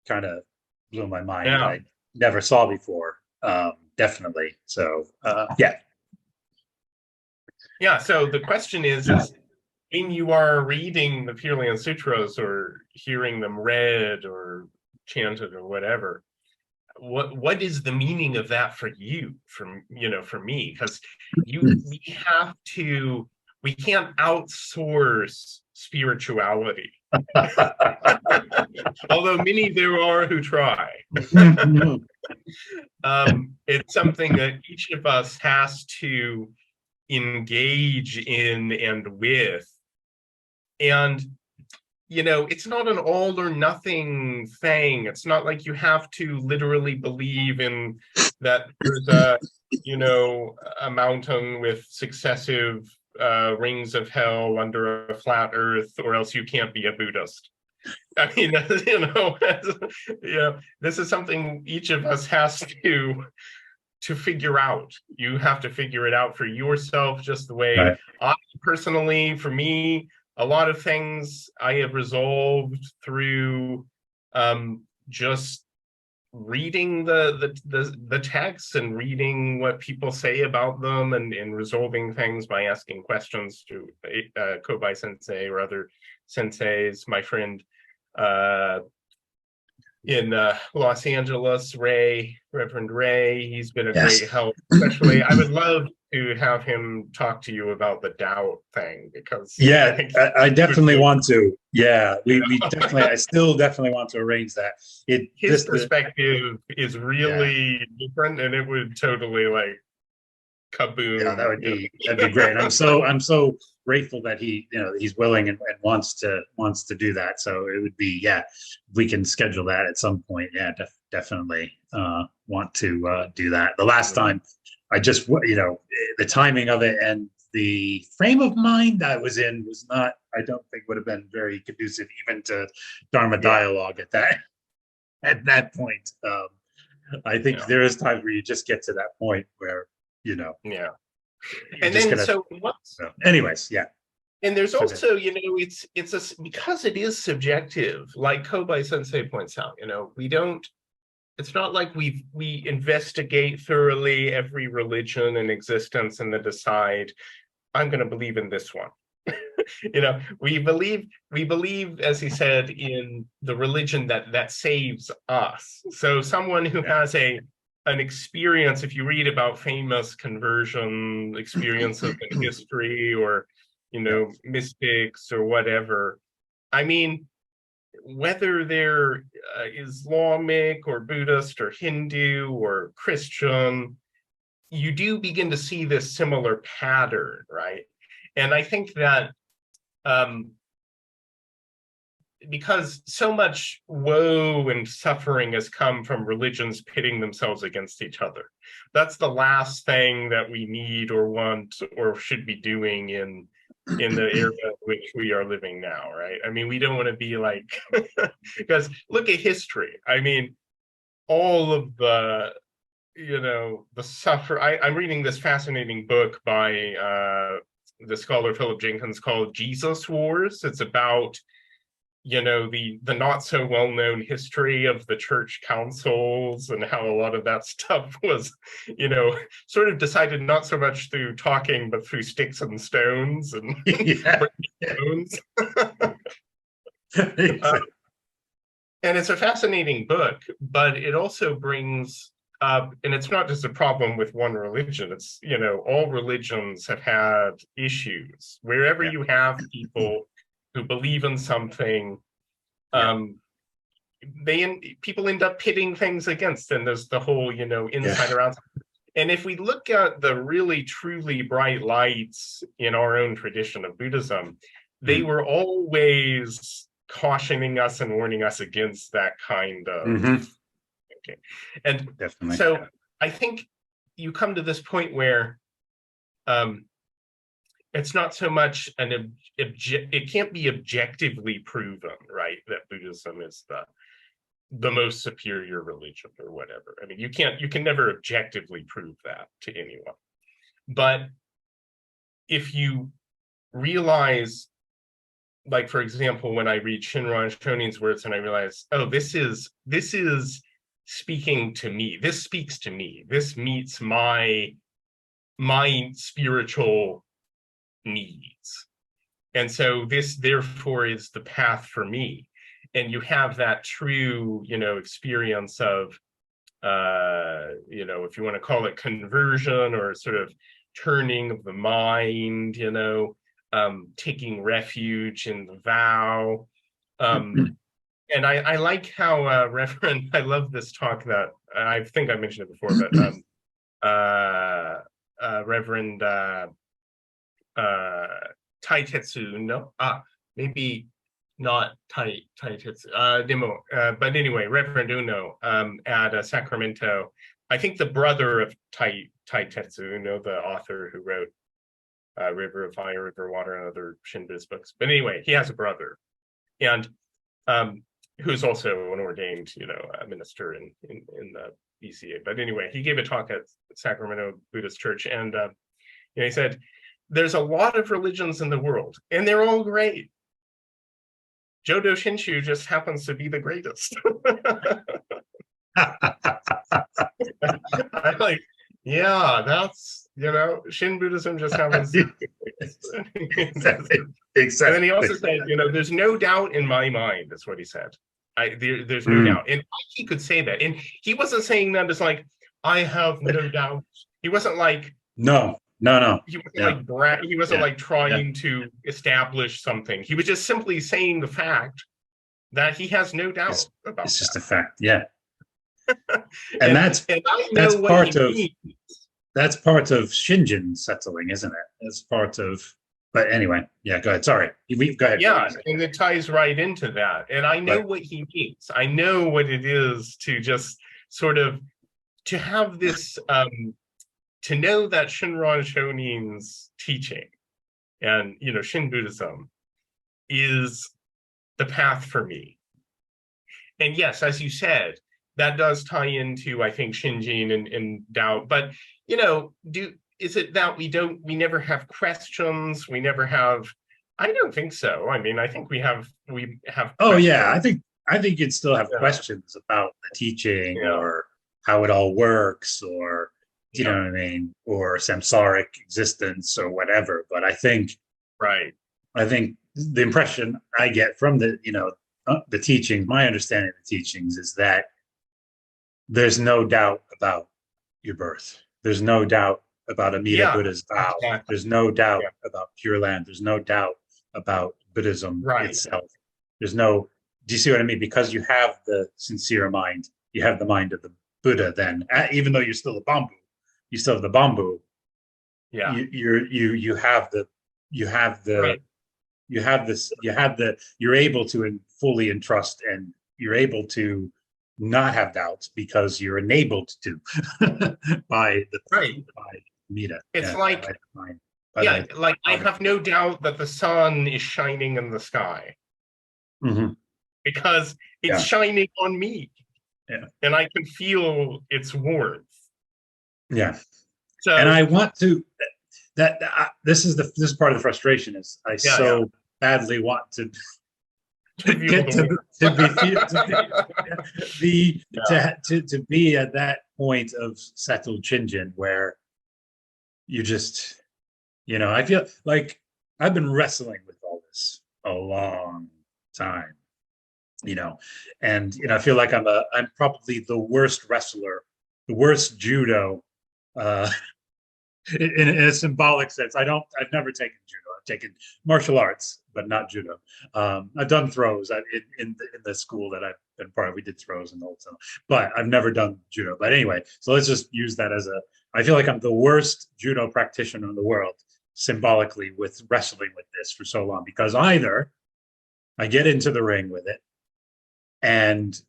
kind of blew my mind that Yeah. I never saw before. Definitely. So yeah. Yeah. So the question is when you are reading the Purlian Sutras or hearing them read or chanted or whatever, what is the meaning of that for you, for me? Because we can't outsource spirituality. Although many there are who try. It's something that each of us has to engage in and with. And it's not an all or nothing thing. It's not like you have to literally believe in that there's a mountain with successive rings of hell under a flat earth, or else you can't be a Buddhist. I mean, this is something each of us has to figure out. You have to figure it out for yourself, just the way I personally, for me, a lot of things I have resolved through just reading the texts and reading what people say about them, and resolving things by asking questions to Kobai sensei or other senseis. My friend in Los Angeles, Reverend Ray, he's been a great help. Especially, I would love to have him talk to you about the doubt thing, because I definitely want to. Yeah, we definitely. I still definitely want to arrange that. His perspective is really different, and it would totally like kaboom. Yeah, that'd be great. I'm so grateful that he's willing and wants to do that. So it would be, if we can schedule that at some point. Yeah, definitely want to do that. The last time I just the timing of it and the frame of mind I was in was not, I don't think would have been very conducive even to Dharma dialogue at that point. I think there is times where you just get to that point where and then anyways, and there's also it's because it is subjective, like Kobai sensei points out, it's not like we investigate thoroughly every religion in existence and then decide I'm going to believe in this one. We believe, as he said, in the religion that saves us. So someone who has an experience, if you read about famous conversion experiences in history, or mystics or whatever, I mean, whether they're Islamic or Buddhist or Hindu or Christian, you do begin to see this similar pattern, right? And I think that because so much woe and suffering has come from religions pitting themselves against each other, that's the last thing that we need or want or should be doing in the era in which we are living now, right? I mean, we don't want to be like, because look at history. I mean, all of the I'm reading this fascinating book by the scholar Philip Jenkins called Jesus Wars. It's about, the not so well-known history of the church councils and how a lot of that stuff was, sort of decided not so much through talking, but through sticks and stones and stones. And it's a fascinating book, but it also brings up, and it's not just a problem with one religion, it's, all religions have had issues. Wherever you have people who believe in something, people end up pitting things against, and there's the whole, inside around. And if we look at the really truly bright lights in our own tradition of Buddhism, they were always cautioning us and warning us against that kind of and definitely. So I think you come to this point where it's not so much it can't be objectively proven, right, that Buddhism is the most superior religion or whatever. I mean, you can never objectively prove that to anyone. But if you realize, like, for example, when I read Shinran Shonin's words and I realize, oh, this is speaking to me. This speaks to me. This meets my spiritual needs. And so this, therefore, is the path for me. And you have that true, experience of, if you want to call it conversion or sort of turning of the mind, taking refuge in the vow. And I like how Reverend, I love this talk that, I think I mentioned it before, but Reverend Taitetsu, no? Maybe not Taitetsu, Demo, but anyway, Reverend Uno at Sacramento, I think the brother of Taitetsu, the author who wrote River of Fire, River of Water, and other Shin Buddhist books. But anyway, he has a brother, and who's also an ordained, minister in the BCA. But anyway, he gave a talk at Sacramento Buddhist Church, and he said, there's a lot of religions in the world, and they're all great. Jodo Shinshu just happens to be the greatest. I'm like, yeah, that's, Shin Buddhism just happens to be Exactly. And then he also said, there's no doubt in my mind, that's what he said. There's no doubt. And he could say that. And he wasn't saying that as like, I have no doubt. He wasn't like, No. He wasn't like he wasn't like trying to establish something. He was just simply saying the fact that he has no doubt about it's just that. a fact, yeah. and that's part of Shinjin settling, isn't it? That's part of. But anyway, yeah. Go ahead. Sorry, go ahead. Yeah, and it ties right into that. And I know what he means. I know what it is to just sort of to have this. To know that Shinran Shonin's teaching and, Shin Buddhism is the path for me. And yes, as you said, that does tie into, I think, Shinjin and Tao. But, is it that we never have questions? We never have, I don't think so. I mean, I think we have Oh, yeah. I think you'd still have questions about the teaching or how it all works or, you know what I mean, or samsaric existence or whatever. But I think the impression I get from the teachings, my understanding of the teachings is that there's no doubt about your birth. There's no doubt about Amida Buddha's vow. Exactly. There's no doubt about Pure Land. There's no doubt about Buddhism itself. There's no, do you see what I mean? Because you have the sincere mind, you have the mind of the Buddha then, even though you're still a bamboo. You still have the bamboo. Yeah. You're able to fully entrust, and you're able to not have doubts because you're enabled to by Amida. It's I have no doubt that the sun is shining in the sky because it's shining on me, and I can feel its warmth. Yeah. So, and I want to, this is part of the frustration is I Yeah, yeah. so badly want to To feel get the to be at that point of settled Chinjin where you just, I feel like I've been wrestling with all this a long time, and I feel like I'm probably the worst wrestler, the worst judo, uh, in a symbolic sense. I've never taken judo. I've taken martial arts, but not judo. I've done throws in the school that I've been part of. We did throws in the old time, but I've never done judo. But anyway, so let's just use that as I feel like I'm the worst judo practitioner in the world symbolically with wrestling with this for so long, because either I get into the ring with it and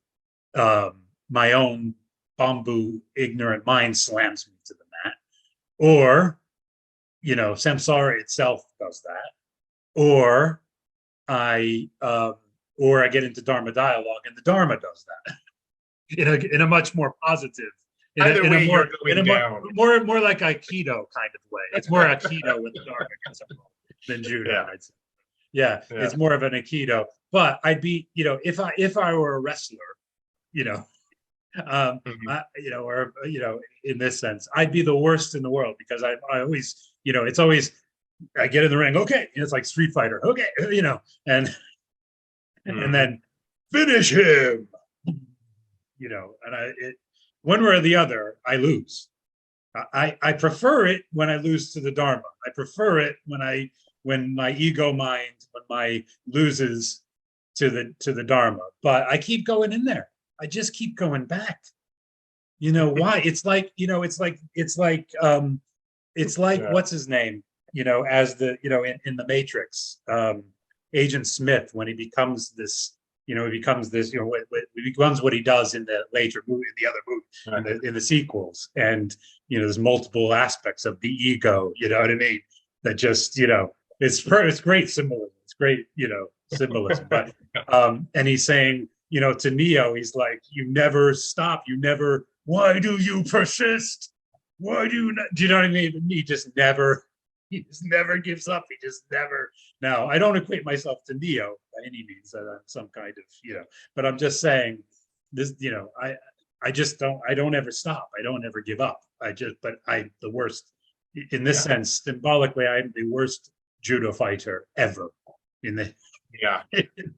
my own bamboo ignorant mind slams me to the mat, or samsara itself does that, or I get into dharma dialogue and the dharma does that in a much more positive, Either way, you're going down. more like aikido kind of way. It's more aikido with the dharma than judo. Yeah. I'd say. Yeah, it's more of an aikido. But I'd be, if I were a wrestler, or in this sense, I'd be the worst in the world, because I always, it's always I get in the ring, okay, it's like Street Fighter, okay, and then finish him, and one way or the other, I lose. I prefer it when I lose to the Dharma. I prefer it when my ego mind, when my loses to the Dharma. But I keep going in there. I just keep going back. Why? It's like what's his name? As the in the Matrix, Agent Smith, when he becomes this, he becomes what he does in the later movie, in the other movie, in the sequels, and there's multiple aspects of the ego. You know what I mean? That just it's great symbolism. It's great symbolism. But and he's saying to Neo, he's like, you never stop. You never. Why do you persist? Why do you not? Do you know what I mean? He just never gives up. He just never. Now, I don't equate myself to Neo by any means, that I'm some kind of, but I'm just saying this, I just I don't ever stop. I don't ever give up. But the worst in this sense, symbolically, I'm the worst judo fighter ever in the,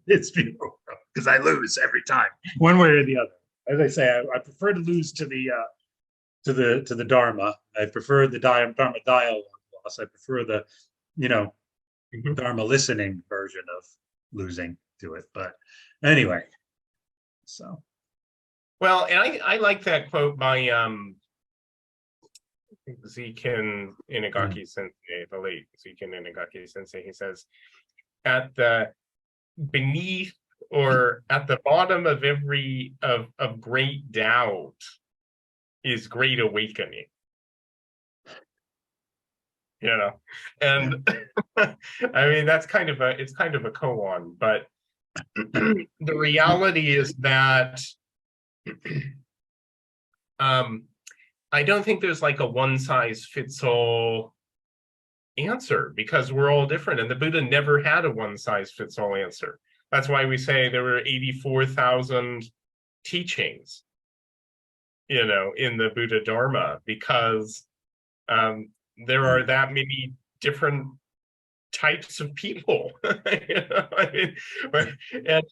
it's beautiful because I lose every time, one way or the other. As I say, I prefer to lose to the Dharma. I prefer the Dharma dialogue loss. I prefer the, Dharma listening version of losing to it. But anyway, so. Well, and I like that quote by Ziken Inagaki Sensei, the late Ziken Inagaki Sensei. He says, at the beneath or at the bottom of every of great doubt is great awakening. And I mean, that's kind of it's kind of a koan, but the reality is that I don't think there's like a one size fits all answer, because we're all different, and the Buddha never had a one size fits all answer. That's why we say there were 84,000 teachings, in the Buddha Dharma, because there are that many different types of people. I mean, and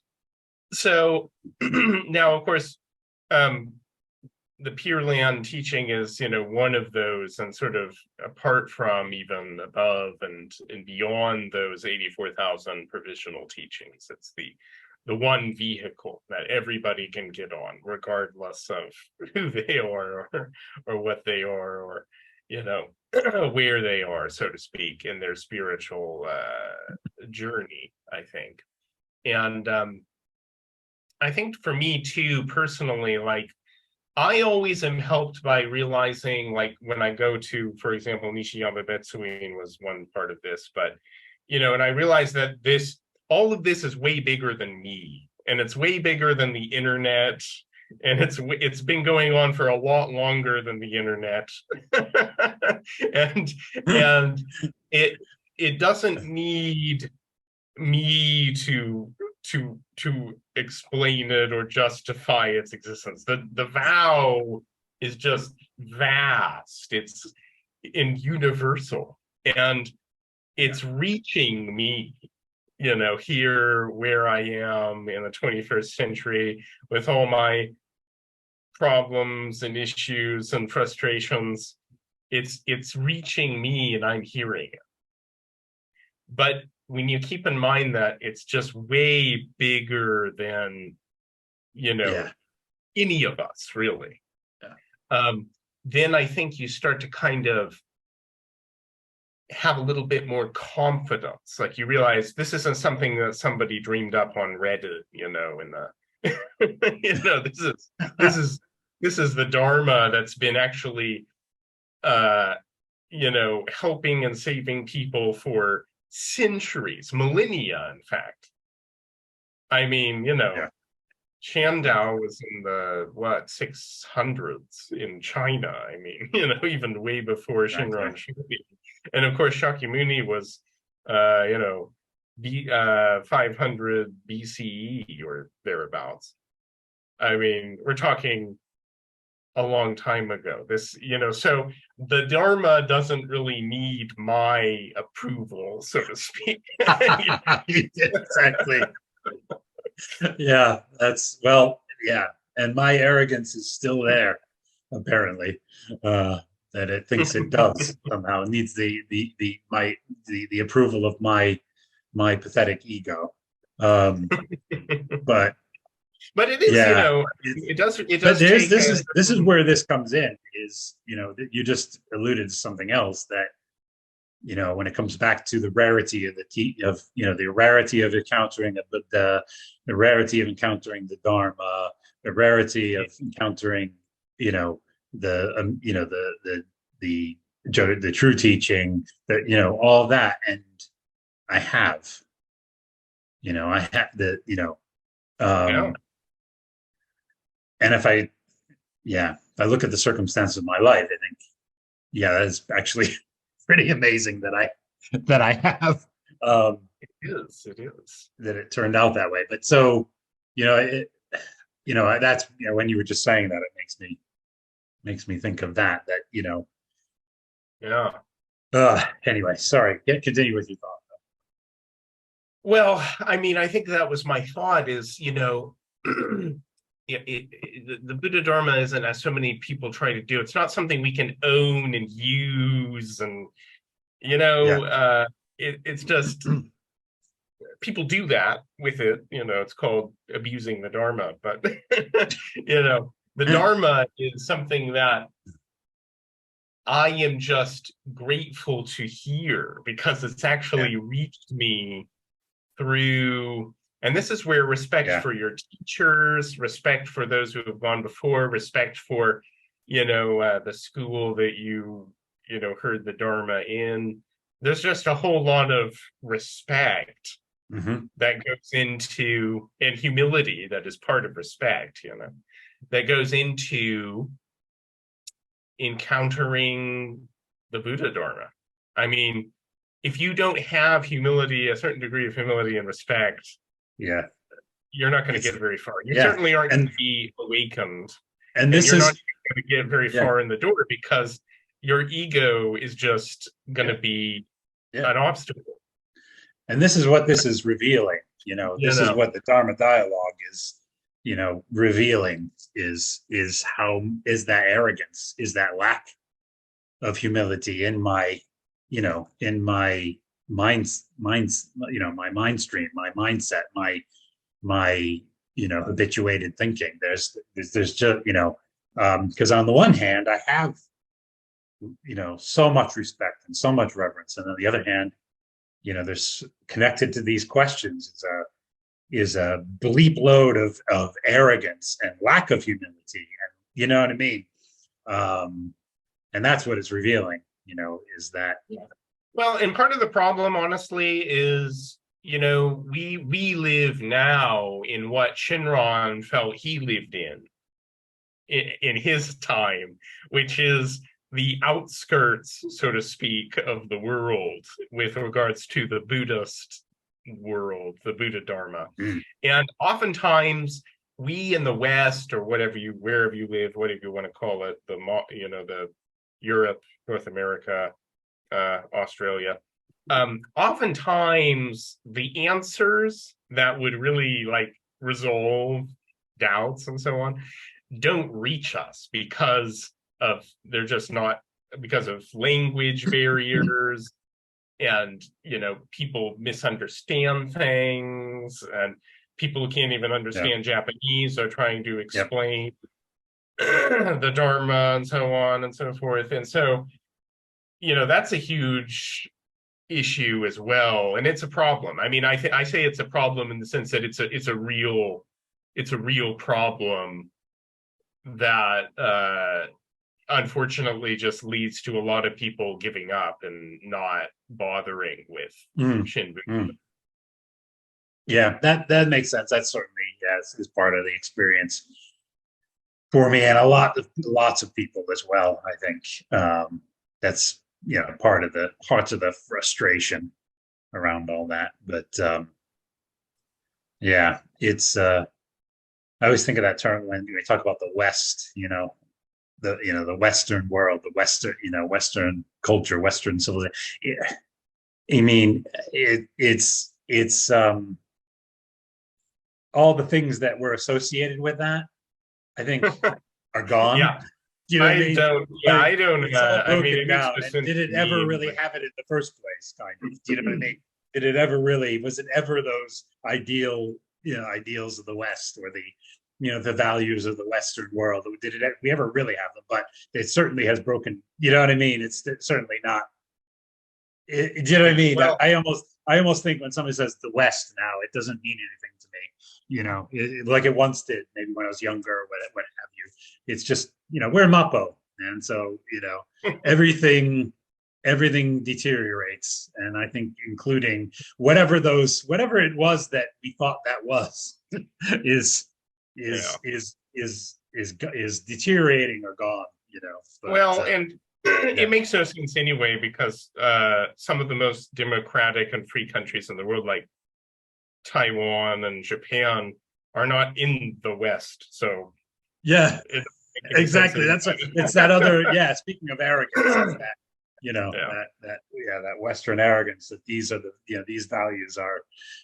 so now, of course, the Pure Land teaching is, one of those, and sort of apart from, even above and beyond those 84,000 provisional teachings. It's the one vehicle that everybody can get on, regardless of who they are or what they are, or where they are, so to speak, in their spiritual journey, I think. And I think for me too, personally, like, I always am helped by realizing, like, when I go to, for example, Nishiyama Betsuin was one part of this, but, and I realized that all of this is way bigger than me, and it's way bigger than the internet, and it's been going on for a lot longer than the internet. and and it doesn't need me to explain it or justify its existence. The vow is just vast. It's universal, and it's reaching me, here where I am in the 21st century with all my problems and issues and frustrations. It's reaching me and I'm hearing it. But when you keep in mind that it's just way bigger than, any of us, really, then I think you start to kind of have a little bit more confidence. Like you realize this isn't something that somebody dreamed up on Reddit, in the, this is the Dharma that's been actually, helping and saving people for centuries, millennia, in fact. I mean, Shandao was in the 600s in China. I mean, even way before Shinran Shubi. And of course, Shakyamuni was, 500 BCE or thereabouts. I mean, we're talking a long time ago. This, so the Dharma doesn't really need my approval, so to speak. Exactly. Yeah, and my arrogance is still there, apparently. That it thinks it does somehow. It needs the approval of my pathetic ego. But it is, it does. But this is where this comes in. Is you just alluded to something else that when it comes back to the rarity of the rarity of encountering a Buddha, the rarity of encountering the Dharma, the rarity of encountering the true teaching, that all that, and I have and if I look at the circumstances of my life, I think that is actually pretty amazing that I have it is that it turned out that way. But so that's when you were just saying that, it makes me think of that anyway, sorry, continue with your thought. Well, I mean, I think that was my thought is, the Buddha Dharma isn't, as so many people try to do, it's not something we can own and use, and it's just people do that with it. It's called abusing the Dharma, but the Dharma is something that I am just grateful to hear, because it's actually reached me through. And this is where respect for your teachers, respect for those who have gone before, respect for, the school that you heard the Dharma in. There's just a whole lot of respect that goes into, and humility that is part of respect, that goes into encountering the Buddha Dharma. I mean, if you don't have humility, a certain degree of humility and respect, you're not going to get very far. You certainly aren't going to be awakened, and you're not going to get very far in the door, because your ego is just going to be an obstacle. And this is what this is revealing. This is what the Dharma dialogue is, revealing is that arrogance, is that lack of humility in my mind stream, my mindset, my habituated thinking. There's just because on the one hand I have so much respect and so much reverence, and on the other hand, there's connected to these questions is a bleep load of arrogance and lack of humility, and you know what I mean. And that's what it's revealing, is that. Well, and part of the problem, honestly, is we live now in what Shinran felt he lived in his time, which is the outskirts, so to speak, of the world with regards to the Buddhist world, the Buddha Dharma. And oftentimes we in the West, or wherever you live, whatever you want to call it, the Europe, North America, Australia, oftentimes the answers that would really like resolve doubts and so on don't reach us because they're just not, because of language barriers, and people misunderstand things, and people who can't even understand Japanese are trying to explain the Dharma and so on and so forth. And so that's a huge issue as well, and it's a problem. I mean, I say it's a problem in the sense that it's a real problem that unfortunately just leads to a lot of people giving up and not bothering with Shin Buddhism. Yeah, that makes sense. That certainly is part of the experience for me, and lots of people as well. I think that's parts of the frustration around all that. But it's I always think of that term when we talk about the West, the Western world, the Western culture, Western civilization. I mean, it's all the things that were associated with that, I think, are gone. Yeah. You know what I mean? I don't. It's all I mean, broken down. And did it ever really have it in the first place? Kind of. Do you know what I mean? Did it ever really? Was it ever those ideals of the West, or the values of the Western world? Did we ever really have them? But it certainly has broken. You know what I mean? It's certainly not. Do you know what I mean? Well, I almost think when somebody says the West now, it doesn't mean anything to me. Like it once did, maybe when I was younger, or what have you. It's just we're Mappo, and so everything deteriorates, and I think including whatever it was that we thought that was is deteriorating or gone. But, and it makes no sense anyway, because some of the most democratic and free countries in the world, like Taiwan and Japan, are not in the West. So exactly. It's that other. Speaking of arrogance, it's that that Western arrogance, that these are these values are,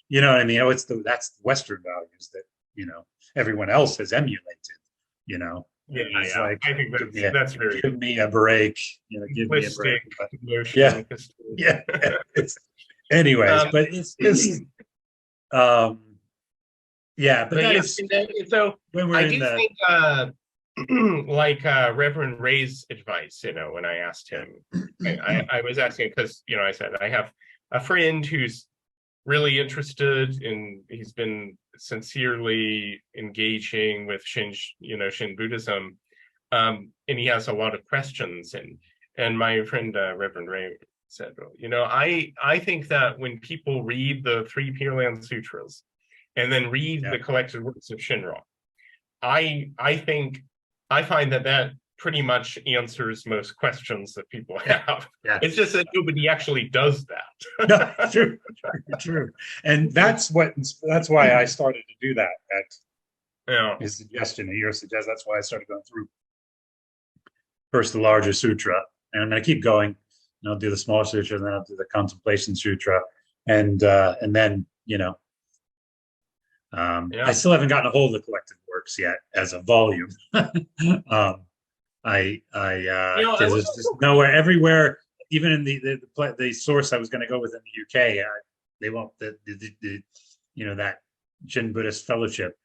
what I mean. That's Western values that everyone else has emulated. I think that's very, give me a break. Give me a break. But, anyways, but it's just but that is so when we're I in do think like Reverend Ray's advice, when I asked him, I was asking because I said I have a friend who's really interested in, he's been sincerely engaging with Shin Buddhism, and he has a lot of questions, and my friend Reverend Ray said, well, I think that when people read the three Pure Land Sutras and then read the collected works of Shinran, I find that pretty much answers most questions that people have. It's just that nobody actually does that. No, true. And that's why I started to do that. His suggestion, your suggestion. That's why I started going through first the larger sutra, and I'm going to keep going. And I'll do the smaller sutra, and then I'll do the contemplation sutra, and then I still haven't gotten a hold of the collected works yet as a volume. There's just nowhere, everywhere, even in the source I was going to go with in the UK, they won't, that Shin Buddhist Fellowship.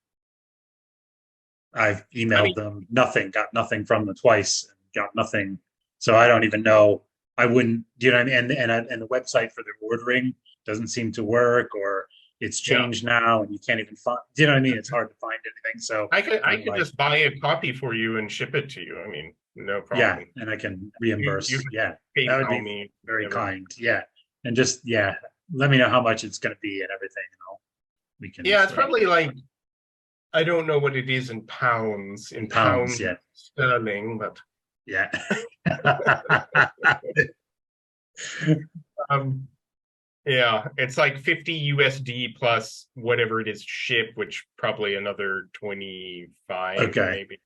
I've emailed them, got nothing from them twice, and got nothing. So I don't even know. I wouldn't, what I mean? And the website for their ordering doesn't seem to work, or it's changed now, and you can't even find. Do you know what I mean? It's hard to find anything. So I could just buy a copy for you and ship it to you. I mean, no problem. Yeah, and I can reimburse. You that would be me very kind. Yeah, and just let me know how much it's going to be and everything. We can. Yeah, it's probably like, I don't know what it is in pounds. In pounds sterling, but Yeah. Um, yeah, it's like 50 USD plus whatever it is ship, which probably another 25 Okay. maybe.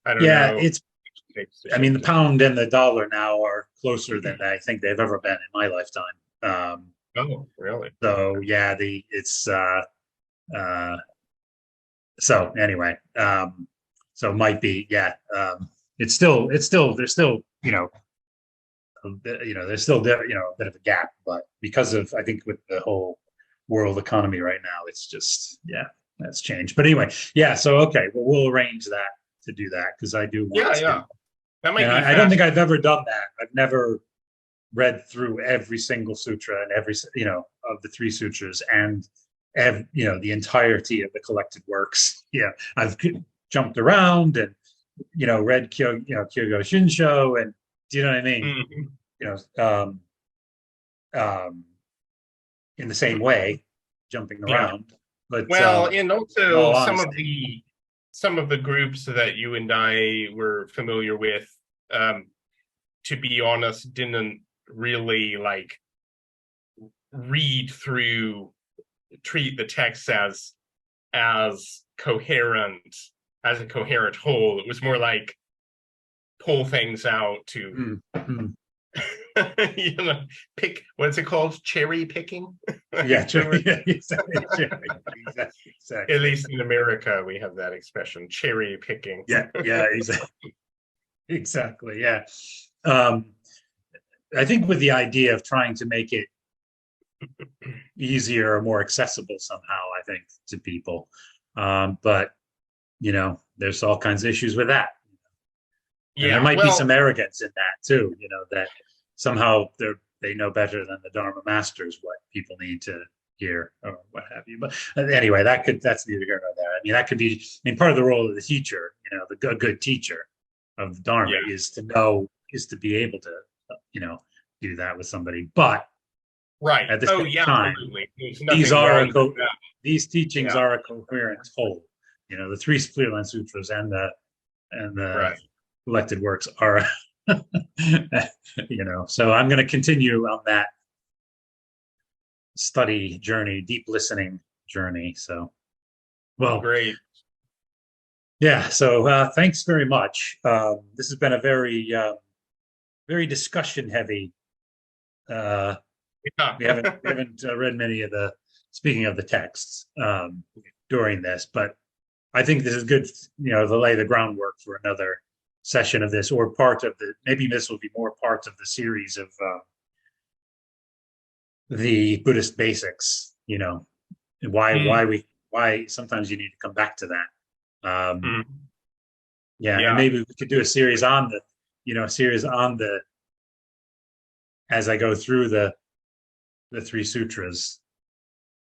I don't Yeah, know. it's Takes to I mean ship the to ship. pound and the dollar now are closer than I think they've ever been in my lifetime. Oh, really? So yeah, the it's uh so anyway, so it might be, yeah. It's still there's still, there's still a bit of a gap, but because of, I think, with the whole world economy right now, it's just, yeah, that's changed. But anyway, yeah, so okay, well, we'll arrange that to do that because I do want Yeah, to. yeah. That might And be I don't think fast. I've ever done that. I've never read through every single sutra and every, of the three sutras and the entirety of the collected works. Yeah, I've jumped around and read Kyogo Shinsho, and do you know what I mean? Mhm. You know, um, in the same way, jumping Yeah. around. But Well, and in also all honesty, some of the groups that you and I were familiar with, um, to be honest, didn't really like read through, treat the text as coherent, as a coherent whole. It was more like pull things out to mm, mm, you know, pick, what's it called? Cherry picking? yeah, Is that what- yeah, exactly, At exactly. least in America, we have that expression, cherry picking. Yeah, yeah, exactly, exactly. Yeah. Um, I think with the idea of trying to make it easier or more accessible somehow, I think, to people. But there's all kinds of issues with that. And there Yeah, might be well, some arrogance in that too, that somehow they know better than the Dharma masters what people need to hear or what have you. But anyway, that's neither here nor there. I mean, that could be, I mean, part of the role of the teacher, the good teacher of the Dharma yeah. is to be able to, you know, do that with somebody. But Right. at the Oh, same yeah, time, absolutely. There's these nothing are wrong a with that. these teachings Yeah, are a coherent whole. The three Clear Line Sutras and the right. collected works are, So I'm going to continue on that study journey, deep listening journey. So, well, Great. yeah. So thanks very much. This has been a very discussion heavy. Uh, Yeah. we haven't read many of the speaking of the texts during this, but I think this is good, to lay the groundwork for another session of this, or part of maybe this will be more part of the series of the Buddhist basics, why, Mm, why sometimes you need to come back to that. mm. Yeah. And Yeah. maybe we could do a series on as I go through the three sutras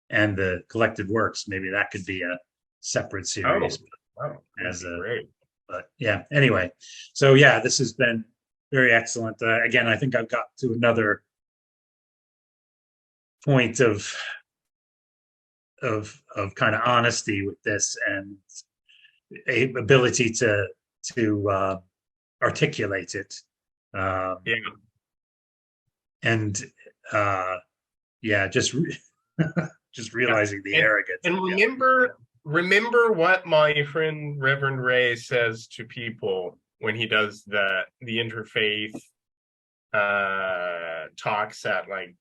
and the collected works, maybe that could be a separate Oh, series wow. That'd as be a great. but yeah, anyway, so yeah, this has been very excellent. Again, I think I've got to another point of kind of honesty with this and a ability to articulate it, Yeah. and uh, yeah, just Yeah. realizing the And arrogance. and Yeah, remember what my friend Reverend Ray says to people when he does the interfaith talks at, like,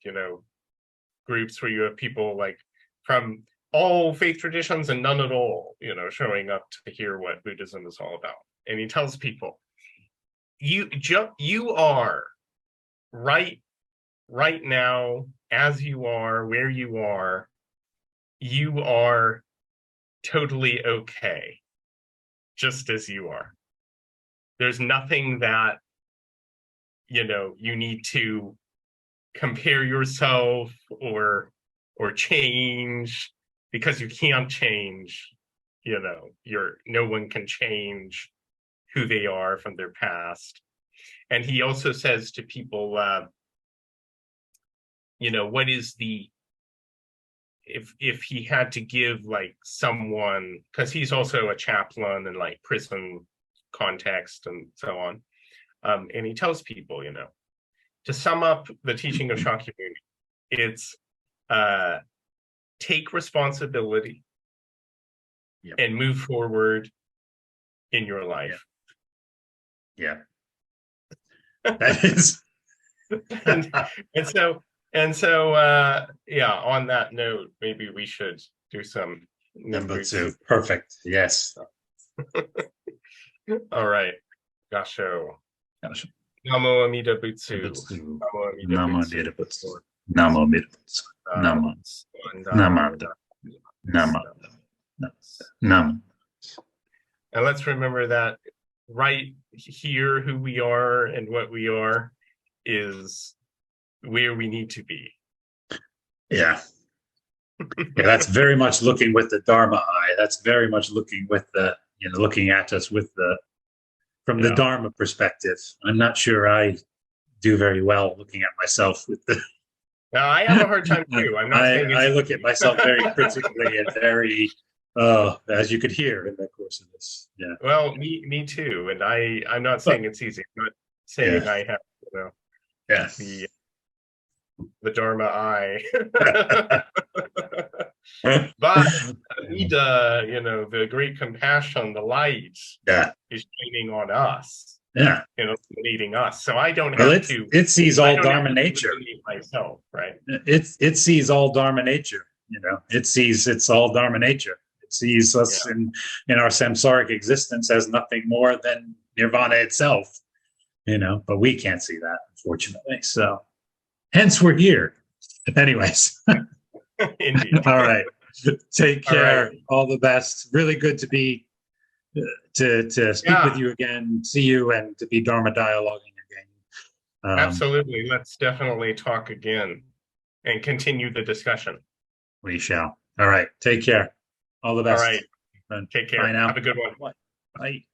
groups where you have people like from all faith traditions and none at all, showing up to hear what Buddhism is all about. And he tells people, you are right right now, as you are, where you are totally okay, just as you are. There's nothing that, you need to compare yourself or change, because you can't change, no one can change who they are from their past. And he also says to people, what is the, if he had to give like someone, because he's also a chaplain in like prison context and so on, And he tells people, to sum up the teaching of Shakyamuni, it's take responsibility Yep. and move forward in your life. Yeah. That is. and so yeah, on that note, maybe we should do some Number 2. Perfect. Yes. All right. Gasho. Gotcha. Namo Amida Butsu. Namo Amida Butsu. Namo Amida Butsu. Namo. Namo. And let's remember that right here, who we are and what we are is where we need to be. Yeah. Yeah, that's very much looking with the Dharma eye. That's very much looking with the, looking at us with from the Dharma perspective. I'm not sure I do very well looking at myself with the. Now, I have a hard time too. I'm not saying I look at myself very critically and very, as you could hear in the course of this. Yeah. Well, me too. And I'm not saying it's easy. I'm not saying I have, yeah. the Dharma eye. But the great compassion, the light is shining on us. Yeah. Leading us. So I don't have to. It sees all Dharma nature. Myself, right? It sees all Dharma nature. It sees it's all Dharma nature. It sees us in our samsaric existence as nothing more than nirvana itself. But we can't see that, unfortunately. So, hence we're here. Anyways. Indeed. All right. Take care. All the best. Really good to be to speak with you again, see you, and to be Dharma dialoguing again. Absolutely. Let's definitely talk again and continue the discussion. We shall. All right. Take care. All the best. All right. Take care. Bye now. Have a good one. Bye.